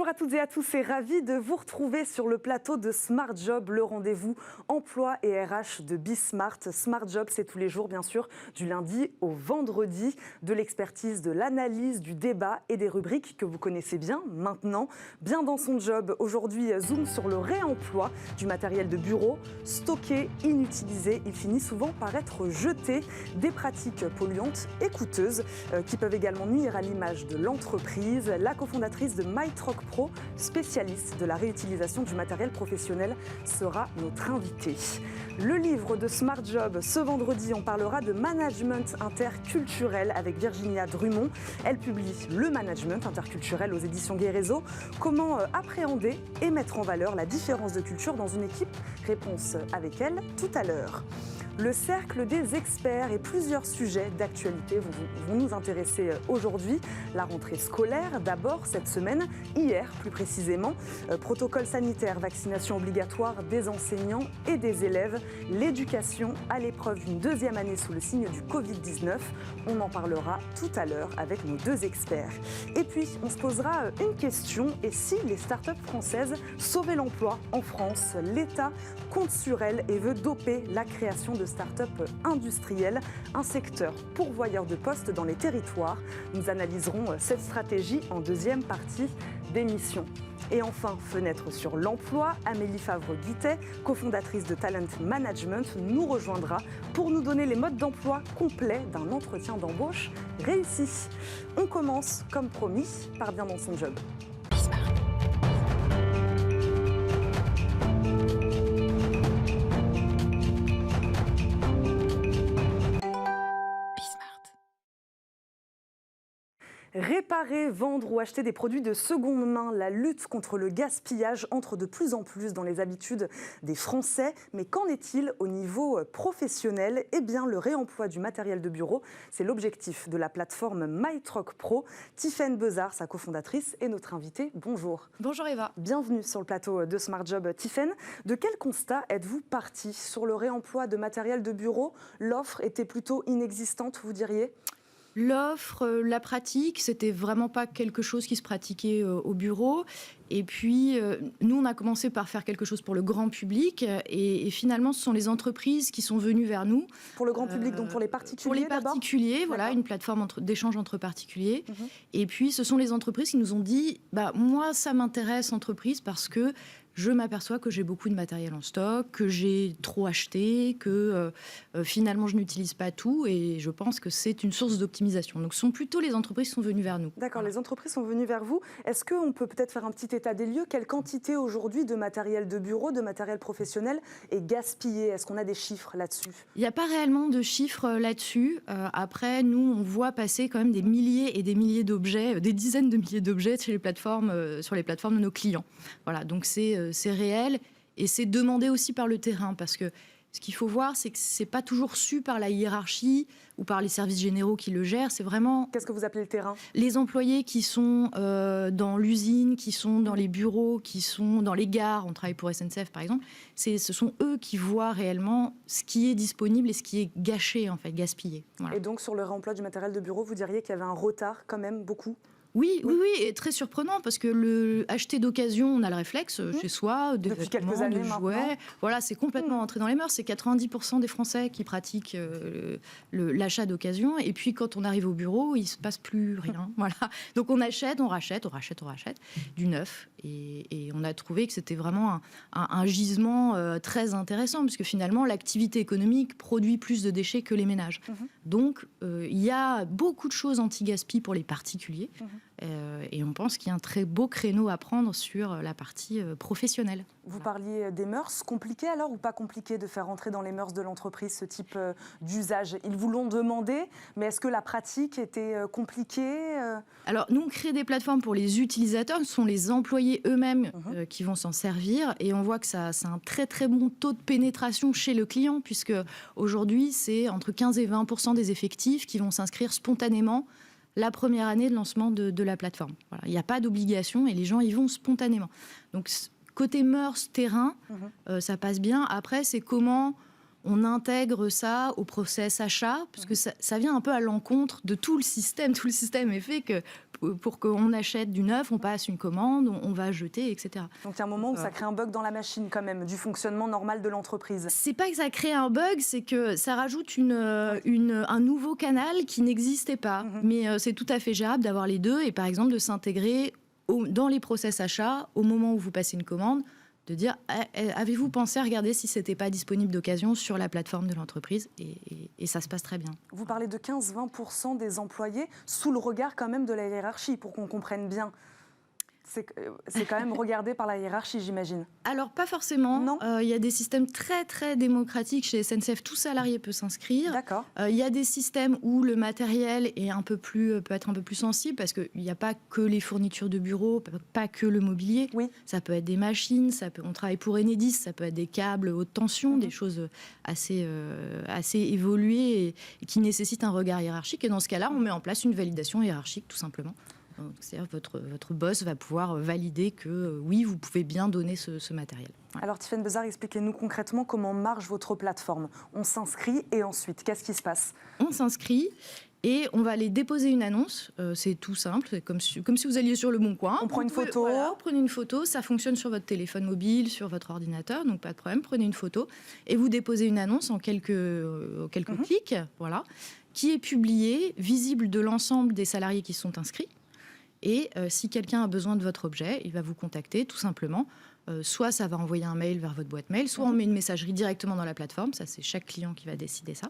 à toutes et à tous et ravi de vous retrouver sur le plateau de Smart Job, le rendez-vous emploi et RH de Bismart. Smart Job, c'est tous les jours, bien sûr, du lundi au vendredi, de l'expertise, de l'analyse, du débat et des rubriques que vous connaissez bien maintenant. Bien dans son job, aujourd'hui, zoom sur le réemploi du matériel de bureau, stocké, inutilisé. Il finit souvent par être jeté. Des pratiques polluantes et coûteuses qui peuvent également nuire à l'image de l'entreprise. La cofondatrice de MyTroc Pro, spécialiste de la réutilisation du matériel professionnel, sera notre invitée. Le livre de Smart Job, ce vendredi, on parlera de management interculturel avec Virginia Drummond. Elle publie Le management interculturel aux éditions Guérézo. Comment appréhender et mettre en valeur la différence de culture dans une équipe? Réponse avec elle tout à l'heure. Le cercle des experts et plusieurs sujets d'actualité vont nous intéresser aujourd'hui. La rentrée scolaire, d'abord cette semaine, hier plus précisément. Protocole sanitaire, vaccination obligatoire des enseignants et des élèves. L'éducation à l'épreuve d'une deuxième année sous le signe du Covid-19. On en parlera tout à l'heure avec nos deux experts. Et puis, on se posera une question. Et si les startups françaises sauvaient l'emploi en France? L'État compte sur elles et veut doper la création de start-up industrielle, un secteur pourvoyeur de postes dans les territoires. Nous analyserons cette stratégie en deuxième partie d'émission. Et enfin, fenêtre sur l'emploi, Amélie Favre-Guittet, cofondatrice de Talent Management, nous rejoindra pour nous donner les modes d'emploi complets d'un entretien d'embauche réussi. On commence, comme promis, par bien dans son job. Réparer, vendre ou acheter des produits de seconde main, la lutte contre le gaspillage entre de plus en plus dans les habitudes des Français. Mais qu'en est-il au niveau professionnel? Eh bien, le réemploi du matériel de bureau, c'est l'objectif de la plateforme MyTroc Pro. Tiffaine Bezard, sa cofondatrice, est notre invitée. Bonjour. Bonjour Eva. Bienvenue sur le plateau de Smart Job. Tiffaine, de quel constat êtes-vous partie sur le réemploi de matériel de bureau? L'offre était plutôt inexistante, vous diriez? L'offre, la pratique, c'était vraiment pas quelque chose qui se pratiquait au bureau. Et puis, nous, on a commencé par faire quelque chose pour le grand public. Et finalement, ce sont les entreprises qui sont venues vers nous. Pour le grand public, donc pour les particuliers? Pour les particuliers, voilà, une plateforme d'échange entre particuliers. Et puis, ce sont les entreprises qui nous ont dit, moi, ça m'intéresse, entreprise, parce que je m'aperçois que j'ai beaucoup de matériel en stock, que j'ai trop acheté, que finalement je n'utilise pas tout et je pense que c'est une source d'optimisation. Donc ce sont plutôt les entreprises qui sont venues vers nous. D'accord, les entreprises sont venues vers vous. Est-ce qu'on peut peut-être faire un petit état des lieux? Quelle quantité aujourd'hui de matériel de bureau, de matériel professionnel est gaspillé? Est-ce qu'on a des chiffres là-dessus? Il n'y a pas réellement de chiffres là-dessus. Après, nous, on voit passer quand même des milliers et des milliers d'objets, des dizaines de milliers d'objets sur les plateformes de nos clients. Voilà, donc c'est réel et c'est demandé aussi par le terrain parce que ce qu'il faut voir, c'est que c'est pas toujours su par la hiérarchie ou par les services généraux qui le gèrent. C'est vraiment... Qu'est-ce que vous appelez le terrain? Les employés qui sont dans l'usine, qui sont dans les bureaux, qui sont dans les gares. On travaille pour SNCF, par exemple. Ce sont eux qui voient réellement ce qui est disponible et ce qui est gâché, en fait, gaspillé. Voilà. Et donc, sur le réemploi du matériel de bureau, vous diriez qu'il y avait un retard quand même, beaucoup? Oui, et très surprenant parce que acheter d'occasion, on a le réflexe chez soi, depuis quelques années, de jouets. Voilà, c'est complètement entré dans les mœurs. C'est 90% des Français qui pratiquent l'achat d'occasion. Et puis quand on arrive au bureau, il se passe plus rien. Voilà. Donc on achète, on rachète du neuf. Et on a trouvé que c'était vraiment un gisement très intéressant puisque finalement l'activité économique produit plus de déchets que les ménages. Donc il y a beaucoup de choses anti-gaspi pour les particuliers. Et on pense qu'il y a un très beau créneau à prendre sur la partie professionnelle. Vous parliez des mœurs, compliqué alors ou pas compliqué de faire entrer dans les mœurs de l'entreprise ce type d'usage? Ils vous l'ont demandé, mais est-ce que la pratique était compliquée? Alors nous, on crée des plateformes pour les utilisateurs, ce sont les employés eux-mêmes qui vont s'en servir et on voit que c'est un très très bon taux de pénétration chez le client puisque aujourd'hui, c'est entre 15 et 20% des effectifs qui vont s'inscrire spontanément la première année de lancement de la plateforme. Voilà. Il n'y a pas d'obligation et les gens y vont spontanément. Donc, côté mœurs, terrain, ça passe bien. Après, c'est comment on intègre ça au process achat, parce que ça vient un peu à l'encontre de tout le système. Tout le système est fait que pour qu'on achète du neuf, on passe une commande, on va jeter, etc. Donc il y a un moment où ça crée un bug dans la machine quand même, du fonctionnement normal de l'entreprise. C'est pas que ça crée un bug, c'est que ça rajoute un nouveau canal qui n'existait pas. Mais c'est tout à fait gérable d'avoir les deux et par exemple de s'intégrer dans les process achats au moment où vous passez une commande, de dire avez-vous pensé à regarder si c'était pas disponible d'occasion sur la plateforme de l'entreprise et ça se passe très bien. Vous parlez de 15-20% des employés sous le regard quand même de la hiérarchie, pour qu'on comprenne bien. C'est quand même regardé par la hiérarchie, j'imagine. Alors, pas forcément. Non. Il y a des systèmes très, très démocratiques. Chez SNCF, tout salarié peut s'inscrire. D'accord. Il y a des systèmes où le matériel est peut être un peu plus sensible parce qu'il n'y a pas que les fournitures de bureau, pas que le mobilier. Oui. Ça peut être des machines, on travaille pour Enedis, ça peut être des câbles haute tension, des choses assez évoluées et qui nécessitent un regard hiérarchique. Et dans ce cas-là, on met en place une validation hiérarchique, tout simplement. C'est-à-dire votre boss va pouvoir valider que oui, vous pouvez bien donner ce matériel. Ouais. Alors Tiffaine Bezard, expliquez-nous concrètement comment marche votre plateforme. On s'inscrit et ensuite, qu'est-ce qui se passe? On s'inscrit et on va aller déposer une annonce. C'est tout simple, c'est comme si vous alliez sur Le Bon Coin. On prend une photo. Voilà, prenez une photo, ça fonctionne sur votre téléphone mobile, sur votre ordinateur, donc pas de problème. Prenez une photo et vous déposez une annonce en quelques clics, voilà, qui est publiée, visible de l'ensemble des salariés qui sont inscrits. Et si quelqu'un a besoin de votre objet, il va vous contacter tout simplement. Soit ça va envoyer un mail vers votre boîte mail, soit on met une messagerie directement dans la plateforme. Ça, c'est chaque client qui va décider ça.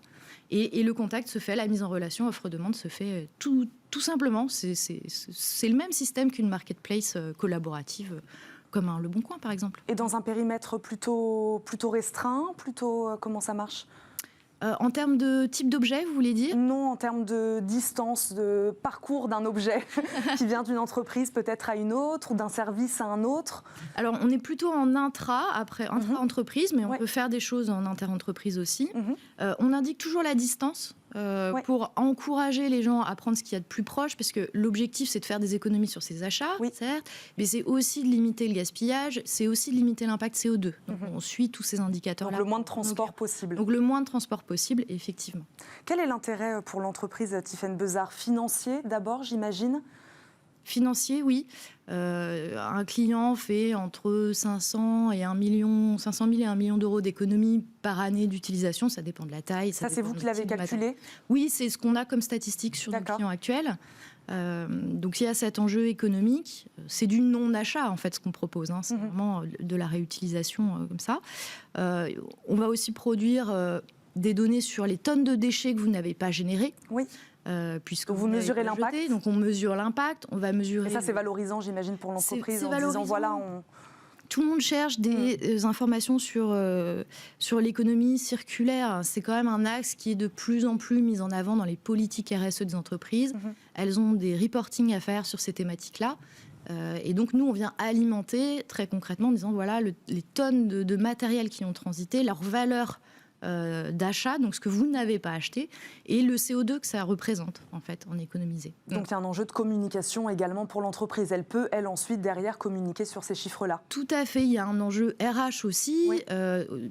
Et le contact se fait, la mise en relation, offre-demande se fait tout simplement. C'est le même système qu'une marketplace collaborative, comme Le Bon Coin, par exemple. Et dans un périmètre plutôt restreint, comment ça marche ? En termes de type d'objet, vous voulez dire ? Non, en termes de distance, de parcours d'un objet qui vient d'une entreprise peut-être à une autre ou d'un service à un autre. Alors, on est plutôt en intra-entreprise, mais on peut faire des choses en inter-entreprise aussi. On indique toujours la distance pour encourager les gens à prendre ce qu'il y a de plus proche, parce que l'objectif, c'est de faire des économies sur ses achats, certes, mais c'est aussi de limiter le gaspillage, c'est aussi de limiter l'impact CO2. Donc, on suit tous ces indicateurs-là. Donc, le moins de transport possible. Donc, le moins de transport possible, effectivement. Quel est l'intérêt pour l'entreprise Tiffaine Bezard ? Financier, d'abord, j'imagine ? Financier, oui. Un client fait entre 500 000 et 1 million d'euros d'économies par année d'utilisation. Ça dépend de la taille. Ça c'est vous qui l'avez calculé ? Oui, c'est ce qu'on a comme statistique sur nos clients actuels. Donc il y a cet enjeu économique. C'est du non-achat, en fait, ce qu'on propose. C'est vraiment de la réutilisation comme ça. On va aussi produire des données sur les tonnes de déchets que vous n'avez pas générées. Oui. Puisque vous mesurez l'impact. Donc on mesure l'impact, on va mesurer. Et ça c'est valorisant, j'imagine, pour l'entreprise, en disant voilà. Tout le monde cherche des informations sur l'économie circulaire. C'est quand même un axe qui est de plus en plus mis en avant dans les politiques RSE des entreprises. Elles ont des reporting à faire sur ces thématiques-là. Et donc nous, on vient alimenter très concrètement en disant voilà les tonnes de matériel qui ont transité, leur valeur d'achat, donc ce que vous n'avez pas acheté, et le CO2 que ça représente, en fait, en économisé. Donc il y a un enjeu de communication également pour l'entreprise. Elle peut, elle, ensuite, derrière, communiquer sur ces chiffres-là. Tout à fait. Il y a un enjeu RH aussi,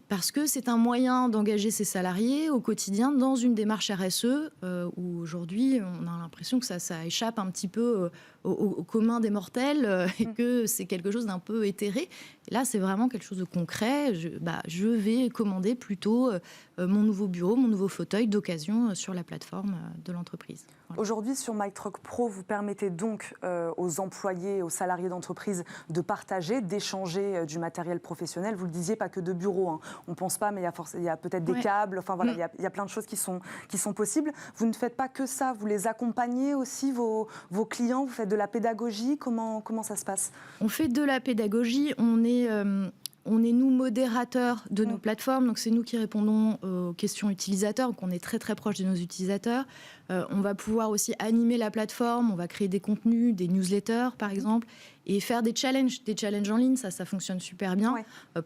parce que c'est un moyen d'engager ses salariés au quotidien dans une démarche RSE, où aujourd'hui, on a l'impression que ça échappe un petit peu au commun des mortels, et que c'est quelque chose d'un peu éthéré. Là, c'est vraiment quelque chose de concret. Je vais commander plutôt mon nouveau bureau, mon nouveau fauteuil d'occasion sur la plateforme de l'entreprise. Voilà. Aujourd'hui, sur MyTruck Pro, vous permettez donc aux employés, aux salariés d'entreprise de partager, d'échanger du matériel professionnel. Vous le disiez, pas que de bureaux. Hein. On ne pense pas, mais il y a peut-être des câbles. Enfin voilà, il y a plein de choses qui sont possibles. Vous ne faites pas que ça. Vous les accompagnez aussi, vos clients. Vous faites de la pédagogie. Comment ça se passe ? On fait de la pédagogie. On est nous modérateurs de nos plateformes, donc c'est nous qui répondons aux questions utilisateurs, donc on est très très proche de nos utilisateurs. On va pouvoir aussi animer la plateforme, on va créer des contenus, des newsletters par exemple, et faire des challenges en ligne, ça fonctionne super bien,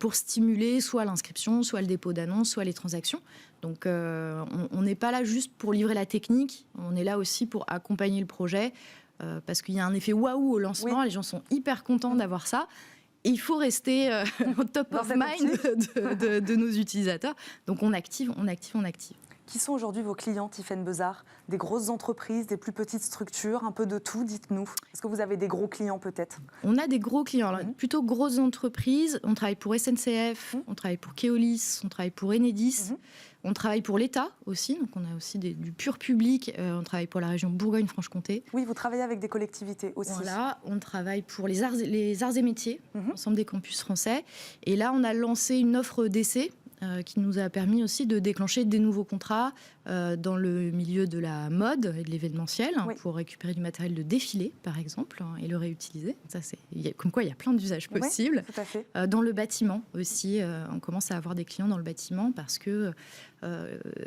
pour stimuler soit l'inscription, soit le dépôt d'annonces, soit les transactions. Donc on n'est pas là juste pour livrer la technique, on est là aussi pour accompagner le projet, parce qu'il y a un effet waouh au lancement, les gens sont hyper contents d'avoir ça. il faut rester au top Dans of cette mind de nos utilisateurs. Donc on active. Qui sont aujourd'hui vos clients, Tiffaine Bezard? Des grosses entreprises, des plus petites structures, un peu de tout, dites-nous. Est-ce que vous avez des gros clients peut-être? On a des gros clients, alors, plutôt grosses entreprises. On travaille pour SNCF, on travaille pour Keolis, on travaille pour Enedis, on travaille pour l'État aussi. Donc on a aussi du pur public. On travaille pour la région Bourgogne-Franche-Comté. Oui, vous travaillez avec des collectivités aussi. Voilà, on travaille pour les arts et métiers, l'ensemble des campus français. Et là, on a lancé une offre d'essai qui nous a permis aussi de déclencher des nouveaux contrats dans le milieu de la mode et de l'événementiel, pour récupérer du matériel de défilé, par exemple, et le réutiliser. Ça, comme quoi, il y a plein d'usages possibles. Tout à fait. Dans le bâtiment aussi, on commence à avoir des clients dans le bâtiment parce que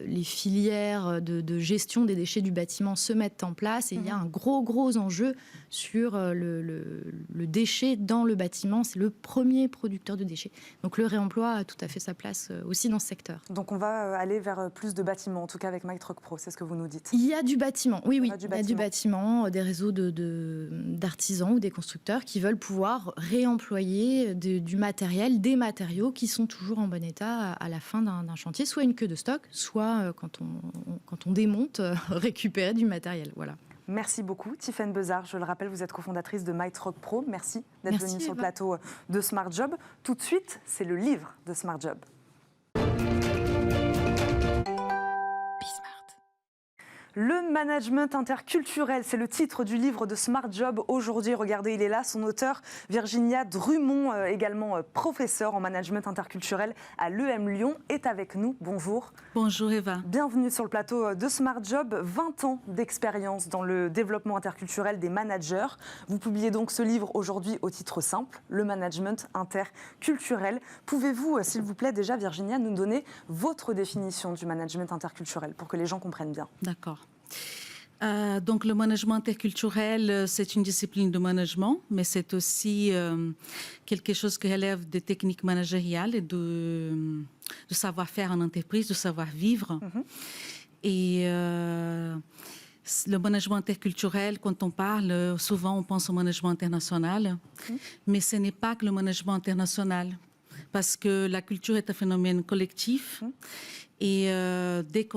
les filières de gestion des déchets du bâtiment se mettent en place et il y a un gros enjeu sur le déchet dans le bâtiment. C'est le premier producteur de déchets. Donc le réemploi a tout à fait sa place aussi dans ce secteur. Donc on va aller vers plus de bâtiments, en tout cas avec MyTruck Pro, c'est ce que vous nous dites. Il y a du bâtiment, oui. Il y a du bâtiment, des réseaux d'artisans ou des constructeurs qui veulent pouvoir réemployer du matériel, des matériaux qui sont toujours en bon état à la fin d'un chantier, soit une queue de stock, soit quand on démonte, récupérer du matériel. Voilà. Merci beaucoup, Tiffaine Bezard. Je le rappelle, vous êtes cofondatrice de MyTruck Pro. Merci d'être venue sur le plateau de Smart Job. Tout de suite, c'est le livre de Smart Job. Le management interculturel, c'est le titre du livre de Smart Job aujourd'hui. Regardez, il est là, son auteur, Virginia Drummond, également professeure en management interculturel à l'EM Lyon, est avec nous. Bonjour. Bonjour Eva. Bienvenue sur le plateau de Smart Job. 20 ans d'expérience dans le développement interculturel des managers. Vous publiez donc ce livre aujourd'hui au titre simple, Le management interculturel. Pouvez-vous, s'il vous plaît, déjà, Virginia, nous donner votre définition du management interculturel pour que les gens comprennent bien? D'accord. Donc le management interculturel, c'est une discipline de management, mais c'est aussi quelque chose qui relève des techniques managériales et de savoir-faire en entreprise, de savoir-vivre. Et le management interculturel, quand on parle, souvent on pense au management international, mais ce n'est pas que le management international, parce que la culture est un phénomène collectif. Et dès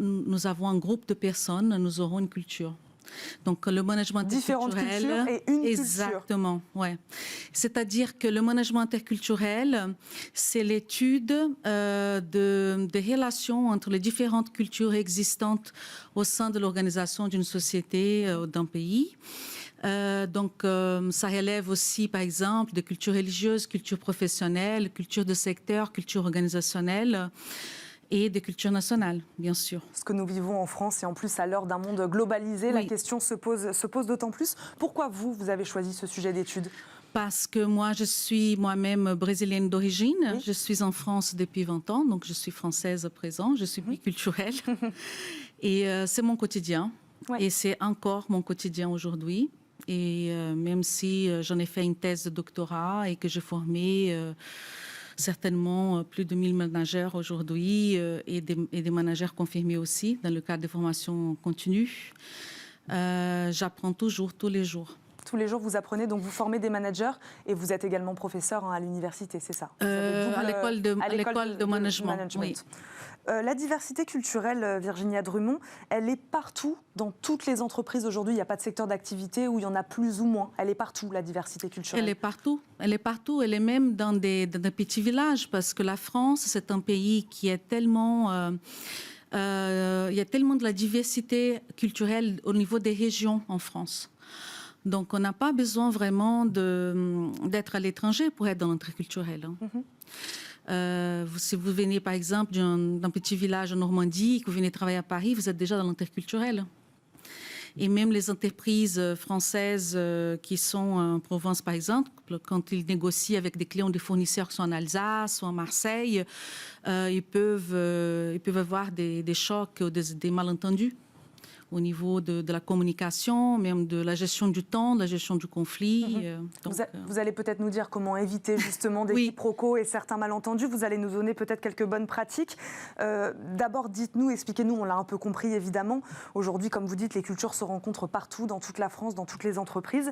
nous avons un groupe de personnes, nous aurons une culture. Donc le management interculturel, différentes cultures et une exactement, ouais. C'est-à-dire que le management interculturel, c'est l'étude des relations entre les différentes cultures existantes au sein de l'organisation d'une société ou d'un pays. Donc, ça relève aussi, par exemple, de culture religieuse, culture professionnelle, culture de secteur, culture organisationnelle. Et des cultures nationales, bien sûr. Ce que nous vivons en France et en plus à l'heure d'un monde globalisé, la question se pose d'autant plus. Pourquoi vous avez choisi ce sujet d'étude? Parce que moi, je suis moi-même brésilienne d'origine. Oui. Je suis en France depuis 20 ans, donc je suis française à présent. Je suis biculturelle. Et c'est mon quotidien. Oui. Et c'est encore mon quotidien aujourd'hui. Et même si j'en ai fait une thèse de doctorat et que j'ai formé... certainement plus de 1000 managers aujourd'hui et des managers confirmés aussi dans le cadre des formations continues. J'apprends toujours, tous les jours. Tous les jours, vous apprenez, donc vous formez des managers et vous êtes également professeur à l'université, c'est ça? À l'école de management. Oui. La diversité culturelle, Virginia Drummond, elle est partout, dans toutes les entreprises aujourd'hui. Il n'y a pas de secteur d'activité où il y en a plus ou moins. Elle est partout, la diversité culturelle. Elle est partout. Elle est partout. Elle est même dans des petits villages, parce que la France, c'est un pays qui est tellement... il y a tellement de la diversité culturelle au niveau des régions en France. Donc, on n'a pas besoin vraiment d'être à l'étranger pour être dans l'interculturel. Si vous venez, par exemple, d'un petit village en Normandie, que vous venez travailler à Paris, vous êtes déjà dans l'interculturel. Et même les entreprises françaises qui sont en Provence, par exemple, quand ils négocient avec des clients, des fournisseurs qui sont en Alsace ou en Marseille, ils peuvent avoir des chocs ou des malentendus au niveau de la communication, même de la gestion du temps, de la gestion du conflit. Vous allez peut-être nous dire comment éviter justement des quiproquos et certains malentendus. Vous allez nous donner peut-être quelques bonnes pratiques. D'abord, dites-nous, expliquez-nous, on l'a un peu compris évidemment. Aujourd'hui, comme vous dites, les cultures se rencontrent partout, dans toute la France, dans toutes les entreprises.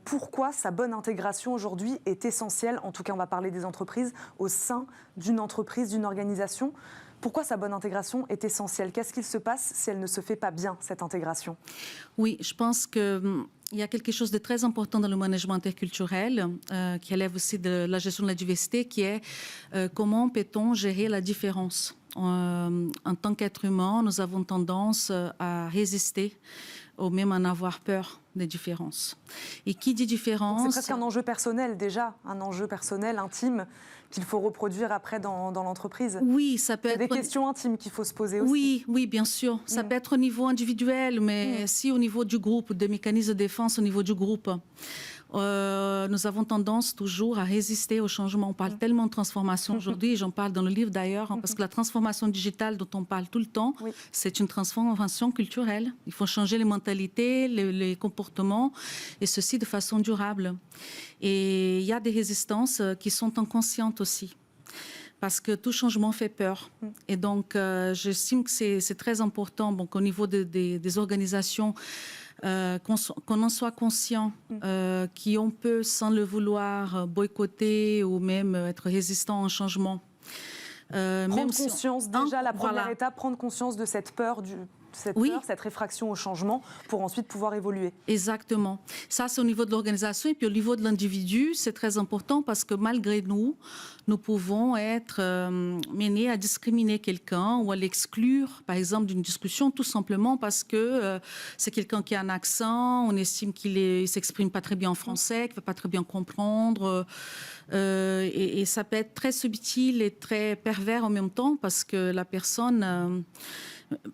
Pourquoi sa bonne intégration aujourd'hui est essentielle, en tout cas on va parler des entreprises, au sein d'une entreprise, d'une organisation? Pourquoi sa bonne intégration est essentielle? Qu'est-ce qu'il se passe si elle ne se fait pas bien, cette intégration? Oui, je pense qu'il y a quelque chose de très important dans le management interculturel, qui relève aussi de la gestion de la diversité, qui est comment peut-on gérer la différence? En tant qu'être humain, nous avons tendance à résister ou même à en avoir peur des différences. Et qui dit différence... C'est presque un enjeu personnel déjà, un enjeu personnel, intime, qu'il faut reproduire après dans l'entreprise. Oui, ça peut être... des questions intimes qu'il faut se poser aussi. Oui, bien sûr. Ça peut être au niveau individuel, mais si au niveau du groupe, des mécanismes de défense au niveau du groupe, nous avons tendance toujours à résister au changement. On parle tellement de transformation aujourd'hui, et j'en parle dans le livre d'ailleurs, parce que la transformation digitale dont on parle tout le temps, c'est une transformation culturelle. Il faut changer les mentalités, les comportements, et ceci de façon durable. Et il y a des résistances qui sont inconscientes aussi, parce que tout changement fait peur. Et donc, j'estime que c'est très important qu'au niveau des organisations, qu'on en soit conscient, qu'on peut, sans le vouloir, boycotter ou même être résistant au changement. Prendre conscience, déjà la première étape, prendre conscience de cette peur, cette réfraction au changement, pour ensuite pouvoir évoluer. Exactement. Ça, c'est au niveau de l'organisation. Et puis au niveau de l'individu, c'est très important parce que malgré nous, nous pouvons être menés à discriminer quelqu'un ou à l'exclure, par exemple, d'une discussion, tout simplement parce que c'est quelqu'un qui a un accent, on estime qu'il ne s'exprime pas très bien en français, qu'il ne va pas très bien comprendre. Et ça peut être très subtil et très pervers en même temps parce que la personne...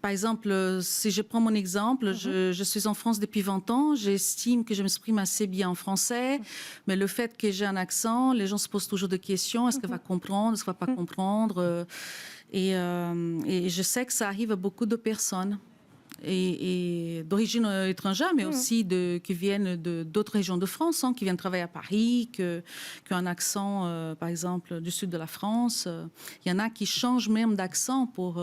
Par exemple, si je prends mon exemple, je suis en France depuis 20 ans, j'estime que je m'exprime assez bien en français, mais le fait que j'ai un accent, les gens se posent toujours des questions, est-ce qu'elle va comprendre, est-ce qu'elle ne va pas comprendre, et je sais que ça arrive à beaucoup de personnes. Et d'origine étrangère, mais aussi qui viennent d'autres régions de France, qui viennent travailler à Paris, qui ont un accent, par exemple, du sud de la France. Il y en a qui changent même d'accent pour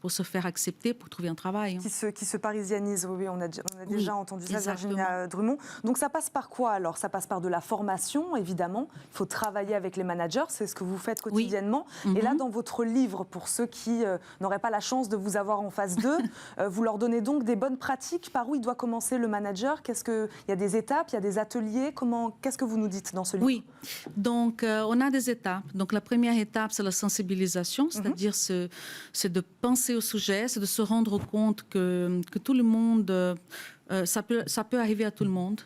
se faire accepter, pour trouver un travail. Qui se parisianisent, oui, on a déjà entendu ça, Virginia Drummond. Donc ça passe par quoi alors? Ça passe par de la formation, évidemment. Il faut travailler avec les managers, c'est ce que vous faites quotidiennement. Et là, dans votre livre, pour ceux qui n'auraient pas la chance de vous avoir en face d'eux, vous leur donnez donc des bonnes pratiques. Par où il doit commencer le manager? Il y a des étapes, il y a des ateliers. Qu'est-ce que vous nous dites dans ce livre? Oui, donc on a des étapes. Donc la première étape, c'est la sensibilisation, c'est-à-dire c'est de penser au sujet, c'est de se rendre compte que tout le monde, ça peut arriver à tout le monde.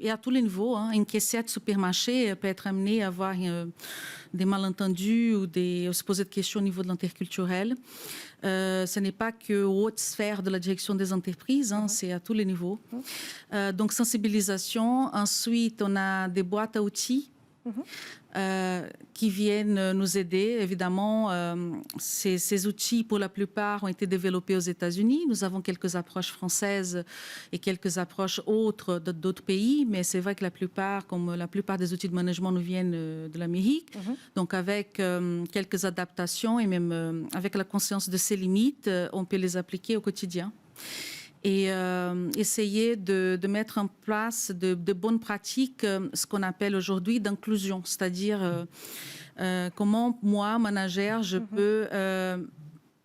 Et à tous les niveaux, une caissière de supermarché peut être amenée à avoir des malentendus ou se poser des questions au niveau de l'interculturel. Ce n'est pas qu'aux hautes sphères de la direction des entreprises, c'est à tous les niveaux. Donc sensibilisation. Ensuite, on a des boîtes à outils qui viennent nous aider. Évidemment, ces outils, pour la plupart, ont été développés aux États-Unis. Nous avons quelques approches françaises et quelques approches autres d'autres pays, mais c'est vrai que la plupart des outils de management nous viennent de l'Amérique. Donc, avec quelques adaptations et même avec la conscience de ses limites, on peut les appliquer au quotidien. Et essayer de mettre en place de bonnes pratiques, ce qu'on appelle aujourd'hui d'inclusion, c'est-à-dire comment moi, manager, je peux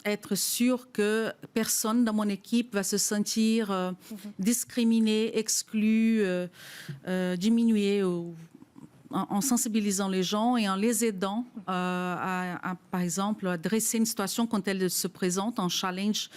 être sûr que personne dans mon équipe va se sentir discriminé, exclu, diminué, en sensibilisant les gens et en les aidant par exemple, à dresser une situation quand elle se présente, un challenge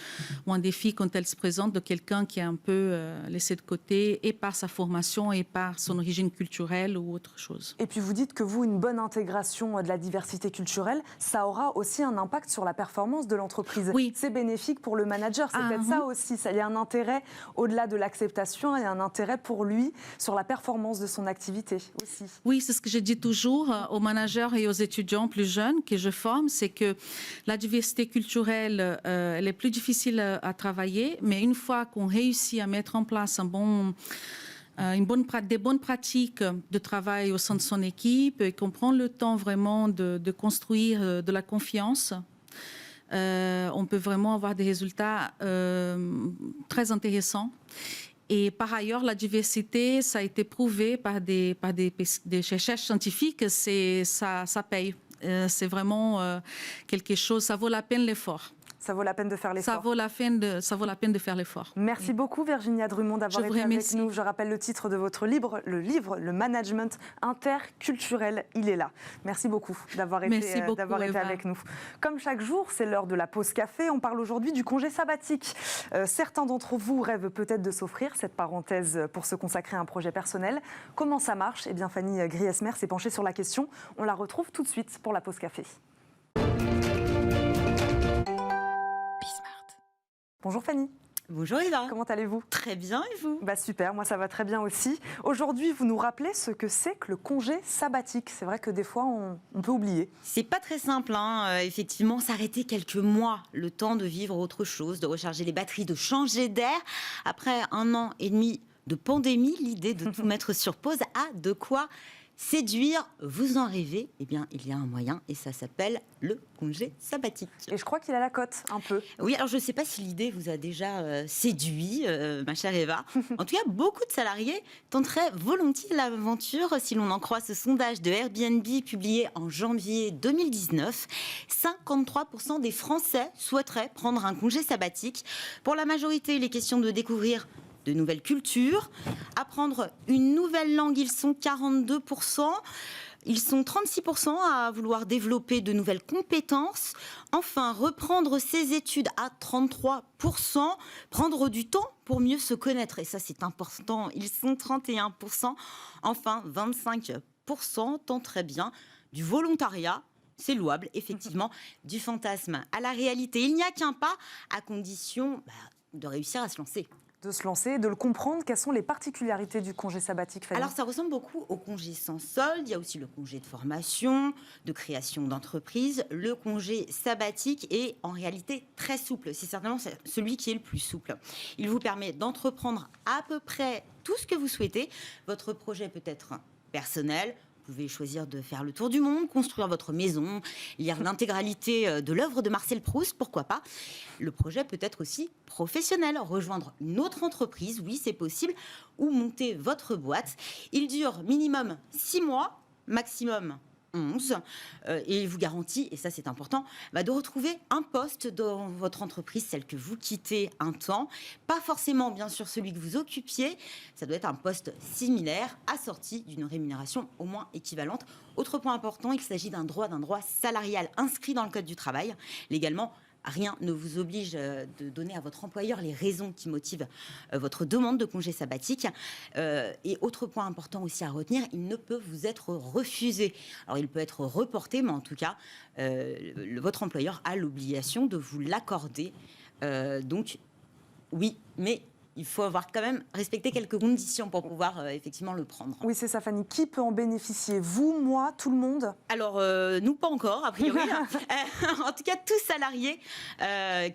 ou un défi quand elle se présente de quelqu'un qui est un peu laissé de côté et par sa formation et par son origine culturelle ou autre chose. Et puis vous dites que vous, une bonne intégration de la diversité culturelle, ça aura aussi un impact sur la performance de l'entreprise. Oui. C'est bénéfique pour le manager, c'est peut-être ça aussi. Il y a un intérêt, au-delà de l'acceptation, il y a un intérêt pour lui sur la performance de son activité aussi. Oui, c'est ce que je dis toujours aux managers et aux étudiants plus jeunes que je forme, c'est que la diversité culturelle, elle est plus difficile à travailler, mais une fois qu'on réussit à mettre en place des bonnes pratiques de travail au sein de son équipe et qu'on prend le temps vraiment de construire de la confiance, on peut vraiment avoir des résultats très intéressants. Et par ailleurs, la diversité, ça a été prouvé par des recherches scientifiques, ça paye. C'est vraiment quelque chose, ça vaut la peine l'effort. Ça vaut la peine de faire l'effort. Ça vaut la peine de faire l'effort. Merci beaucoup Virginia Drummond d'avoir été avec nous. Je rappelle le titre de votre livre, Le Management interculturel. Il est là. Merci beaucoup d'avoir été avec nous. Comme chaque jour, c'est l'heure de la pause café. On parle aujourd'hui du congé sabbatique. Certains d'entre vous rêvent peut-être de s'offrir cette parenthèse pour se consacrer à un projet personnel. Comment ça marche ? Eh bien, Fanny Griesmer s'est penchée sur la question. On la retrouve tout de suite pour la pause café. Bonjour Fanny. Bonjour Eva. Comment allez-vous ? Très bien, et vous ? Super, moi ça va très bien aussi. Aujourd'hui, vous nous rappelez ce que c'est que le congé sabbatique. C'est vrai que des fois, on peut oublier. C'est pas très simple, effectivement, s'arrêter quelques mois, le temps de vivre autre chose, de recharger les batteries, de changer d'air. Après 1 an et demi de pandémie, l'idée de tout mettre sur pause a de quoi séduire. Vous en rêvez ? Eh bien, il y a un moyen et ça s'appelle le congé sabbatique. Et je crois qu'il a la cote, un peu. Oui, alors je ne sais pas si l'idée vous a déjà séduit, ma chère Eva. En tout cas, beaucoup de salariés tenteraient volontiers l'aventure si l'on en croit ce sondage de Airbnb publié en janvier 2019. 53% des Français souhaiteraient prendre un congé sabbatique. Pour la majorité, il est question de découvrir de nouvelles cultures, apprendre une nouvelle langue, ils sont 42%. Ils sont 36% à vouloir développer de nouvelles compétences. Enfin, reprendre ses études à 33%. Prendre du temps pour mieux se connaître. Et ça, c'est important. Ils sont 31%. Enfin, 25% tenteraient bien du volontariat. C'est louable, effectivement, du fantasme à la réalité. Il n'y a qu'un pas, à condition de réussir à se lancer. De se lancer, de le comprendre. Quelles sont les particularités du congé sabbatique, Fanny ? Alors, ça ressemble beaucoup au congé sans solde. Il y a aussi le congé de formation, de création d'entreprise. Le congé sabbatique est en réalité très souple. C'est certainement celui qui est le plus souple. Il vous permet d'entreprendre à peu près tout ce que vous souhaitez. Votre projet peut être personnel. Vous pouvez choisir de faire le tour du monde, construire votre maison, lire l'intégralité de l'œuvre de Marcel Proust, pourquoi pas. Le projet peut être aussi professionnel, rejoindre une autre entreprise, oui c'est possible, ou monter votre boîte. Il dure minimum 6 mois, maximum 11, et il vous garantit, et ça c'est important, de retrouver un poste dans votre entreprise, celle que vous quittez un temps, pas forcément bien sûr celui que vous occupiez, ça doit être un poste similaire, assorti d'une rémunération au moins équivalente. Autre point important, il s'agit d'un droit salarial inscrit dans le Code du travail, légalement. Rien ne vous oblige de donner à votre employeur les raisons qui motivent votre demande de congé sabbatique. Et autre point important aussi à retenir, il ne peut vous être refusé. Alors il peut être reporté, mais en tout cas, votre employeur a l'obligation de vous l'accorder. Donc oui, mais il faut avoir quand même respecté quelques conditions pour pouvoir effectivement le prendre. Oui, c'est ça, Fanny. Qui peut en bénéficier ? Vous, moi, tout le monde ? Alors, nous, pas encore, a priori. En tout cas, tout salarié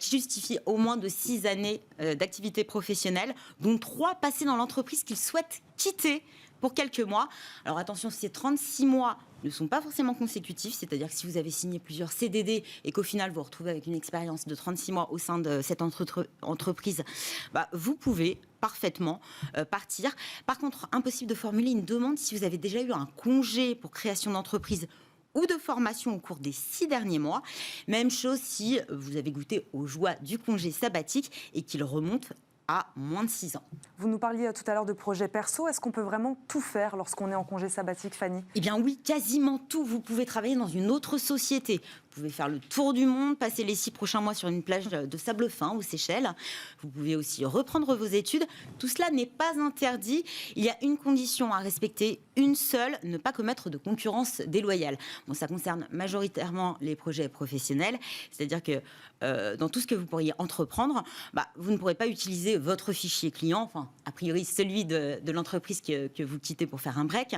qui justifie au moins de 6 années d'activité professionnelle, dont 3 passées dans l'entreprise qu'il souhaite quitter pour quelques mois. Alors attention, ces 36 mois ne sont pas forcément consécutifs, c'est-à-dire que si vous avez signé plusieurs CDD et qu'au final vous vous retrouvez avec une expérience de 36 mois au sein de cette entreprise, vous pouvez parfaitement partir. Par contre, impossible de formuler une demande si vous avez déjà eu un congé pour création d'entreprise ou de formation au cours des 6 derniers mois. Même chose si vous avez goûté aux joies du congé sabbatique et qu'il remonte à moins de 6 ans. Vous nous parliez tout à l'heure de projets perso. Est-ce qu'on peut vraiment tout faire lorsqu'on est en congé sabbatique, Fanny ? Eh bien oui, quasiment tout. Vous pouvez travailler dans une autre société. Vous pouvez faire le tour du monde, passer les 6 prochains mois sur une plage de sable fin aux Seychelles. Vous pouvez aussi reprendre vos études. Tout cela n'est pas interdit. Il y a une condition à respecter, une seule, ne pas commettre de concurrence déloyale. Bon, ça concerne majoritairement les projets professionnels, c'est-à-dire que dans tout ce que vous pourriez entreprendre, vous ne pourrez pas utiliser votre fichier client, enfin, a priori celui de l'entreprise que vous quittez pour faire un break.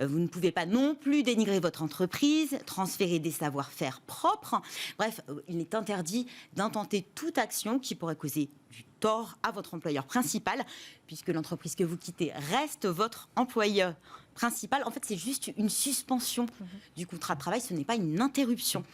Vous ne pouvez pas non plus dénigrer votre entreprise, transférer des savoir-faire propres. Bref, il est interdit d'intenter toute action qui pourrait causer du tort à votre employeur principal, puisque l'entreprise que vous quittez reste votre employeur principal. En fait, c'est juste une suspension du contrat de travail, ce n'est pas une interruption.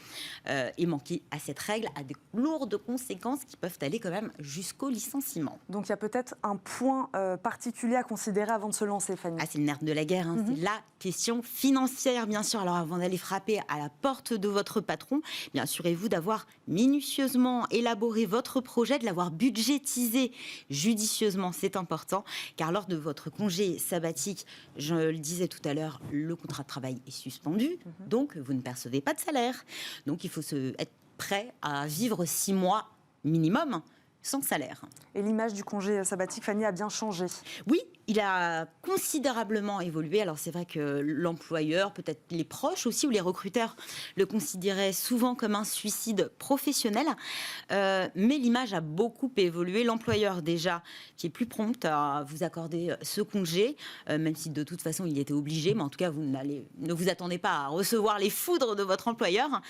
Et manquer à cette règle a des lourdes conséquences qui peuvent aller quand même jusqu'au licenciement. Donc il y a peut-être un point particulier à considérer avant de se lancer, Fanny. C'est le nerf de la guerre, c'est la question financière, bien sûr. Alors avant d'aller frapper à la porte de votre patron, bien assurez-vous d'avoir minutieusement élaboré votre projet, de l'avoir budgétisé judicieusement, c'est important, car lors de votre congé sabbatique, je le disais tout à l'heure, le contrat de travail est suspendu, donc vous ne percevez pas de salaire. Donc il faut être prêt à vivre 6 mois minimum sans salaire. Et l'image du congé sabbatique, Fanny, a bien changé. Oui, il a considérablement évolué. Alors c'est vrai que l'employeur, peut-être les proches aussi, ou les recruteurs, le considéraient souvent comme un suicide professionnel. Mais l'image a beaucoup évolué. L'employeur déjà, qui est plus prompt à vous accorder ce congé, même si de toute façon il était obligé, mais en tout cas ne vous attendez pas à recevoir les foudres de votre employeur.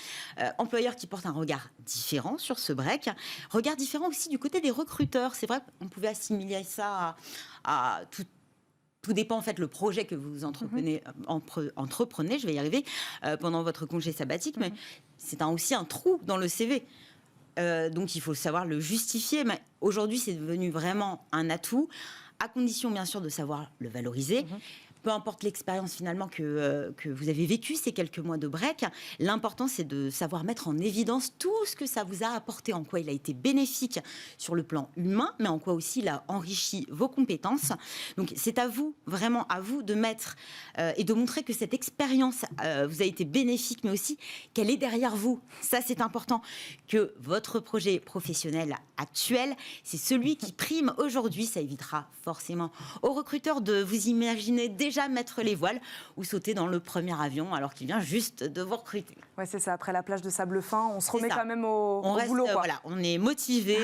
Employeur qui porte un regard différent sur ce break. Regard différent aussi du côté des recruteurs. C'est vrai qu'on pouvait assimiler ça à tout dépend en fait le projet que vous entreprenez, je vais y arriver, pendant votre congé sabbatique, mais c'est aussi un trou dans le CV. Donc il faut savoir le justifier, mais aujourd'hui c'est devenu vraiment un atout, à condition bien sûr de savoir le valoriser. Peu importe l'expérience finalement que vous avez vécue, ces quelques mois de break, l'important c'est de savoir mettre en évidence tout ce que ça vous a apporté, en quoi il a été bénéfique sur le plan humain, mais en quoi aussi il a enrichi vos compétences. Donc c'est à vous, vraiment à vous de mettre et de montrer que cette expérience vous a été bénéfique, mais aussi qu'elle est derrière vous. Ça c'est important, que votre projet professionnel actuel, c'est celui qui prime aujourd'hui. Ça évitera forcément aux recruteurs de vous imaginer déjà mettre les voiles ou sauter dans le premier avion alors qu'il vient juste de vous recruter. Ouais, c'est ça. Après la plage de sable fin, on se remet quand même au boulot. Voilà, on est motivé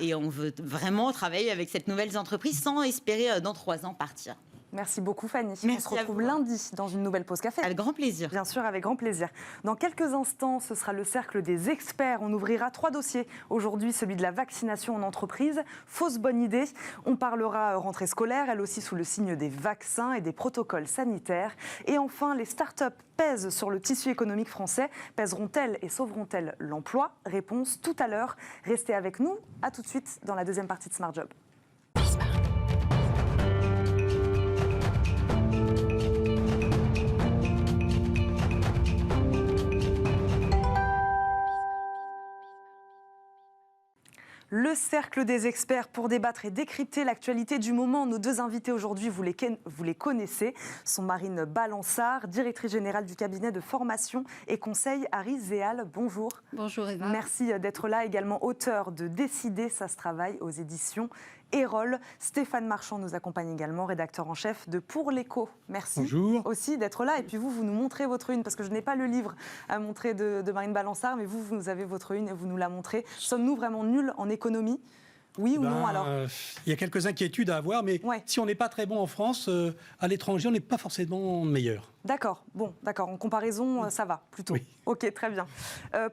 et on veut vraiment travailler avec cette nouvelle entreprise sans espérer dans 3 ans partir. Merci beaucoup, Fanny. Merci, on se retrouve lundi dans une nouvelle pause café. Avec grand plaisir. Bien sûr, avec grand plaisir. Dans quelques instants, ce sera le cercle des experts. On ouvrira 3 dossiers. Aujourd'hui, celui de la vaccination en entreprise. Fausse bonne idée. On parlera rentrée scolaire, elle aussi sous le signe des vaccins et des protocoles sanitaires. Et enfin, les start-up pèsent sur le tissu économique français. Pèseront-elles et sauveront-elles l'emploi? Réponse tout à l'heure. Restez avec nous. À tout de suite dans la deuxième partie de Smart Job. Le cercle des experts pour débattre et décrypter l'actualité du moment. Nos 2 invités aujourd'hui, vous les connaissez, sont Marine Balançard, directrice générale du cabinet de formation et conseil Harris Zéal. Bonjour. Bonjour Eva. Merci d'être là. Également auteur de Décider, ça se travaille aux éditions Erol. Stéphane Marchand nous accompagne également, rédacteur en chef de Pour l'Écho. Merci aussi d'être là. Et puis vous nous montrez votre une, parce que je n'ai pas le livre à montrer de Marine Balançard, mais vous avez votre une et vous nous la montrez. Sommes-nous vraiment nuls en économie ? Oui ou non alors? Il y a quelques inquiétudes à avoir, mais si on n'est pas très bon en France, à l'étranger, on n'est pas forcément meilleur. D'accord, en comparaison, ça va plutôt. Oui. Ok, très bien.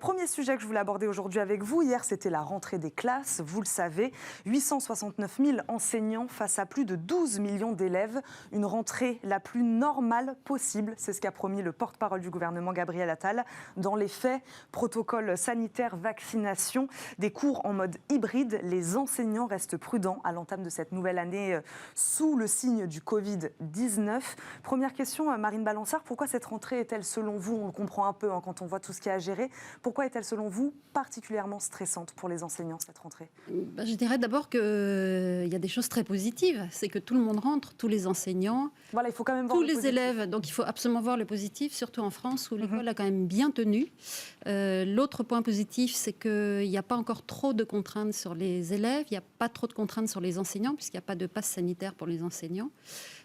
Premier sujet que je voulais aborder aujourd'hui avec vous. Hier, c'était la rentrée des classes, vous le savez. 869 000 enseignants face à plus de 12 millions d'élèves. Une rentrée la plus normale possible, c'est ce qu'a promis le porte-parole du gouvernement, Gabriel Attal. Dans les faits, protocole sanitaire, vaccination, des cours en mode hybride, les enseignants restent prudents à l'entame de cette nouvelle année sous le signe du Covid-19. Première question, Marine Balançard. Balansard, pourquoi cette rentrée est-elle, selon vous, on le comprend un peu quand on voit tout ce qu'il y a à gérer, pourquoi est-elle, selon vous, particulièrement stressante pour les enseignants, cette rentrée ? Je dirais d'abord qu'il y a des choses très positives. C'est que tout le monde rentre, tous les enseignants, voilà, il faut quand même voir tous le les positif. élèves. Donc il faut absolument voir le positif, surtout en France, où l'école a quand même bien tenu. L'autre point positif, c'est qu'il n'y a pas encore trop de contraintes sur les élèves, il n'y a pas trop de contraintes sur les enseignants, puisqu'il n'y a pas de passe sanitaire pour les enseignants.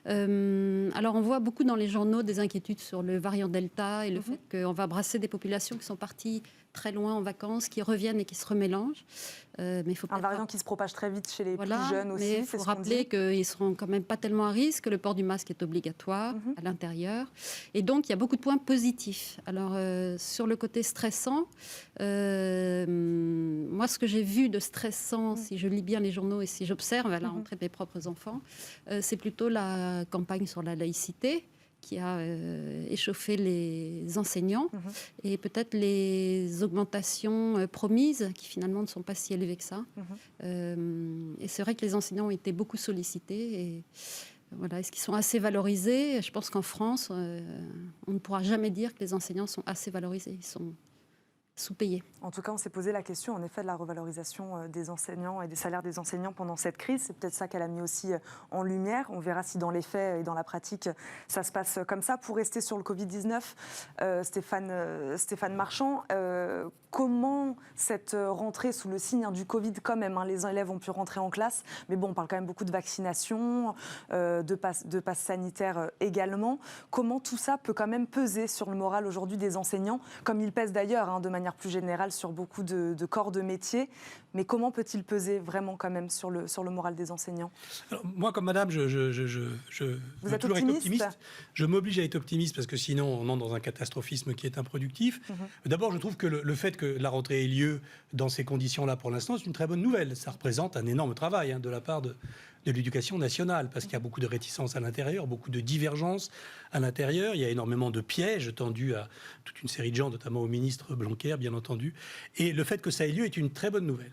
Alors on voit beaucoup dans les journaux des inquiétudes sur le variant Delta et le fait qu'on va brasser des populations qui sont parties très loin en vacances, qui reviennent et qui se remélangent. Mais faut un variant qui se propage très vite chez les plus jeunes aussi. Mais il faut rappeler qu'ils ne seront quand même pas tellement à risque. Le port du masque est obligatoire à l'intérieur. Et donc, il y a beaucoup de points positifs. Alors, sur le côté stressant, moi, ce que j'ai vu de stressant, si je lis bien les journaux et si j'observe à la rentrée de mes propres enfants, c'est plutôt la campagne sur la laïcité qui a échauffé les enseignants et peut-être les augmentations promises qui finalement ne sont pas si élevées que ça. Et c'est vrai que les enseignants ont été beaucoup sollicités et voilà, est-ce qu'ils sont assez valorisés ? Je pense qu'en France, on ne pourra jamais dire que les enseignants sont assez valorisés. Ils sont sous-payés. En tout cas, on s'est posé la question, en effet, de la revalorisation des enseignants et des salaires des enseignants pendant cette crise. C'est peut-être ça qu'elle a mis aussi en lumière. On verra si dans les faits et dans la pratique, ça se passe comme ça. Pour rester sur le Covid-19, Stéphane Marchand, comment cette rentrée sous le signe du Covid, quand même, les élèves ont pu rentrer en classe, mais bon, on parle quand même beaucoup de vaccination, de passe sanitaire également. Comment tout ça peut quand même peser sur le moral aujourd'hui des enseignants, comme il pèse d'ailleurs, de manière plus générale, sur beaucoup de corps de métier. Mais comment peut-il peser vraiment quand même sur le moral des enseignants ? Alors, moi, comme madame, je Vous êtes toujours être optimiste ? optimiste. Je m'oblige à être optimiste parce que sinon, on entre dans un catastrophisme qui est improductif. D'abord, je trouve que le fait que la rentrée ait lieu dans ces conditions-là, pour l'instant, c'est une très bonne nouvelle. Ça représente un énorme travail de la part de l'éducation nationale, parce qu'il y a beaucoup de réticences à l'intérieur, beaucoup de divergences à l'intérieur. Il y a énormément de pièges tendus à toute une série de gens, notamment au ministre Blanquer, bien entendu. Et le fait que ça ait lieu est une très bonne nouvelle,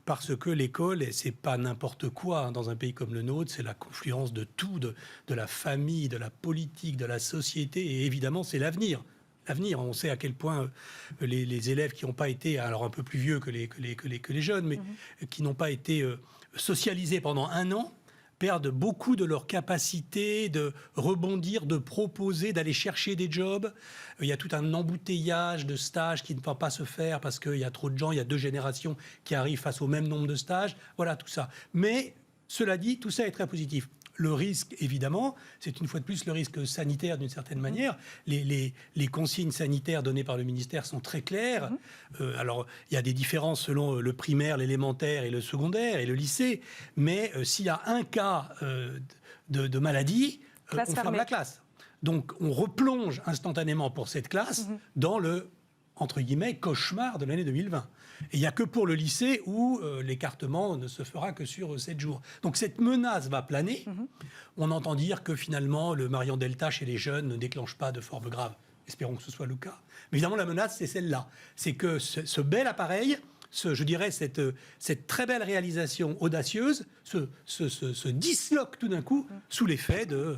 parce que l'école, c'est pas n'importe quoi dans un pays comme le nôtre, c'est la confluence de tout, de la famille, de la politique, de la société, et évidemment, c'est l'avenir. On sait à quel point les élèves qui n'ont pas été, alors un peu plus vieux que les jeunes, mais qui n'ont pas été socialisés pendant un an, perdent beaucoup de leur capacité de rebondir, de proposer, d'aller chercher des jobs. Il y a tout un embouteillage de stages qui ne va pas se faire parce qu'il y a trop de gens, il y a 2 générations qui arrivent face au même nombre de stages. Voilà, tout ça. Mais, cela dit, tout ça est très positif. Le risque, évidemment, c'est une fois de plus le risque sanitaire d'une certaine manière. Les consignes sanitaires données par le ministère sont très claires. Alors, il y a des différences selon le primaire, l'élémentaire et le secondaire et le lycée. Mais s'il y a un cas de maladie, on ferme la classe. Donc, on replonge instantanément pour cette classe dans le, entre guillemets, cauchemar de l'année 2020. Et il n'y a que pour le lycée où l'écartement ne se fera que sur 7 jours. Donc cette menace va planer. On entend dire que finalement le variant Delta chez les jeunes ne déclenche pas de forme grave. Espérons que ce soit le cas. Mais évidemment, la menace, c'est celle-là. C'est que ce bel appareil, je dirais cette très belle réalisation audacieuse, se disloque tout d'un coup sous l'effet de...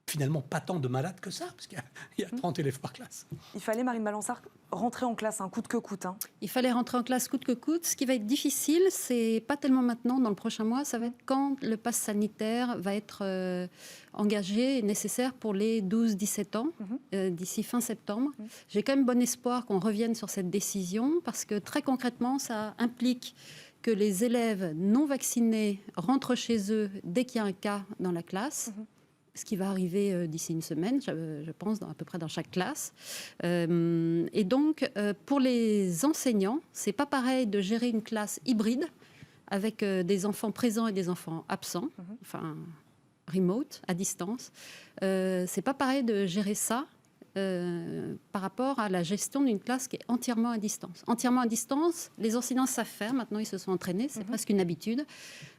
finalement pas tant de malades que ça, parce qu'il y a 30 élèves par classe. Il fallait, Marine Balansard, rentrer en classe coûte que coûte. Il fallait rentrer en classe coûte que coûte. Ce qui va être difficile, c'est pas tellement maintenant, dans le prochain mois, ça va être quand le pass sanitaire va être engagé et nécessaire pour les 12-17 ans, d'ici fin septembre. J'ai quand même bon espoir qu'on revienne sur cette décision, parce que très concrètement, ça implique que les élèves non vaccinés rentrent chez eux dès qu'il y a un cas dans la classe. Ce qui va arriver d'ici une semaine, je pense, à peu près dans chaque classe. Et donc, pour les enseignants, c'est pas pareil de gérer une classe hybride avec des enfants présents et des enfants absents, enfin remote, à distance. C'est pas pareil de gérer ça par rapport à la gestion d'une classe qui est entièrement à distance. Entièrement à distance, les enseignants savent faire, maintenant ils se sont entraînés, c'est presque une habitude,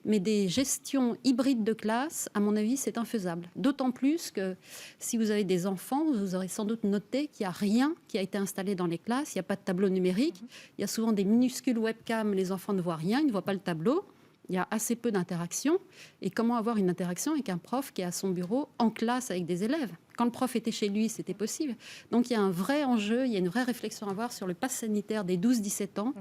mais des gestions hybrides de classe, à mon avis, c'est infaisable. D'autant plus que si vous avez des enfants, vous aurez sans doute noté qu'il n'y a rien qui a été installé dans les classes, il n'y a pas de tableau numérique, il y a souvent des minuscules webcams, les enfants ne voient rien, ils ne voient pas le tableau. Il y a assez peu d'interactions. Et comment avoir une interaction avec un prof qui est à son bureau, en classe, avec des élèves? Quand le prof était chez lui, c'était possible. Donc il y a un vrai enjeu, il y a une vraie réflexion à avoir sur le pass sanitaire des 12-17 ans.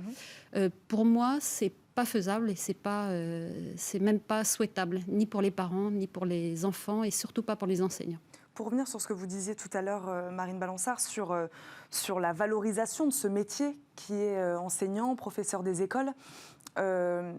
Pour moi, c'est pas faisable et c'est même pas souhaitable, ni pour les parents, ni pour les enfants, et surtout pas pour les enseignants. Pour revenir sur ce que vous disiez tout à l'heure, Marine Balançard, sur la valorisation de ce métier qui est enseignant, professeur des écoles,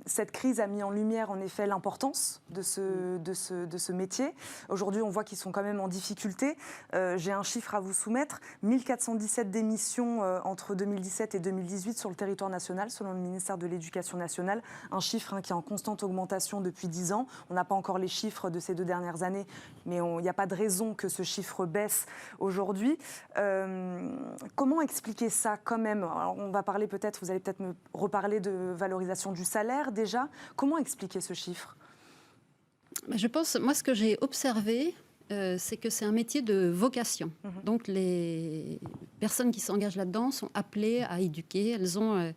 cette crise a mis en lumière en effet l'importance de ce métier. Aujourd'hui, on voit qu'ils sont quand même en difficulté. J'ai un chiffre à vous soumettre. 1417 démissions entre 2017 et 2018 sur le territoire national, selon le ministère de l'Éducation nationale. Un chiffre qui est en constante augmentation depuis 10 ans. On n'a pas encore les chiffres de ces 2 dernières années, mais il n'y a pas de raison que ce chiffre baisse aujourd'hui. Comment expliquer ça quand même? Alors, on va parler peut-être, vous allez peut-être me reparler de valorisation du salaire déjà. Comment expliquer ce chiffre? Je pense, moi, ce que j'ai observé, c'est que c'est un métier de vocation. Donc, les personnes qui s'engagent là-dedans sont appelées à éduquer. Elles ont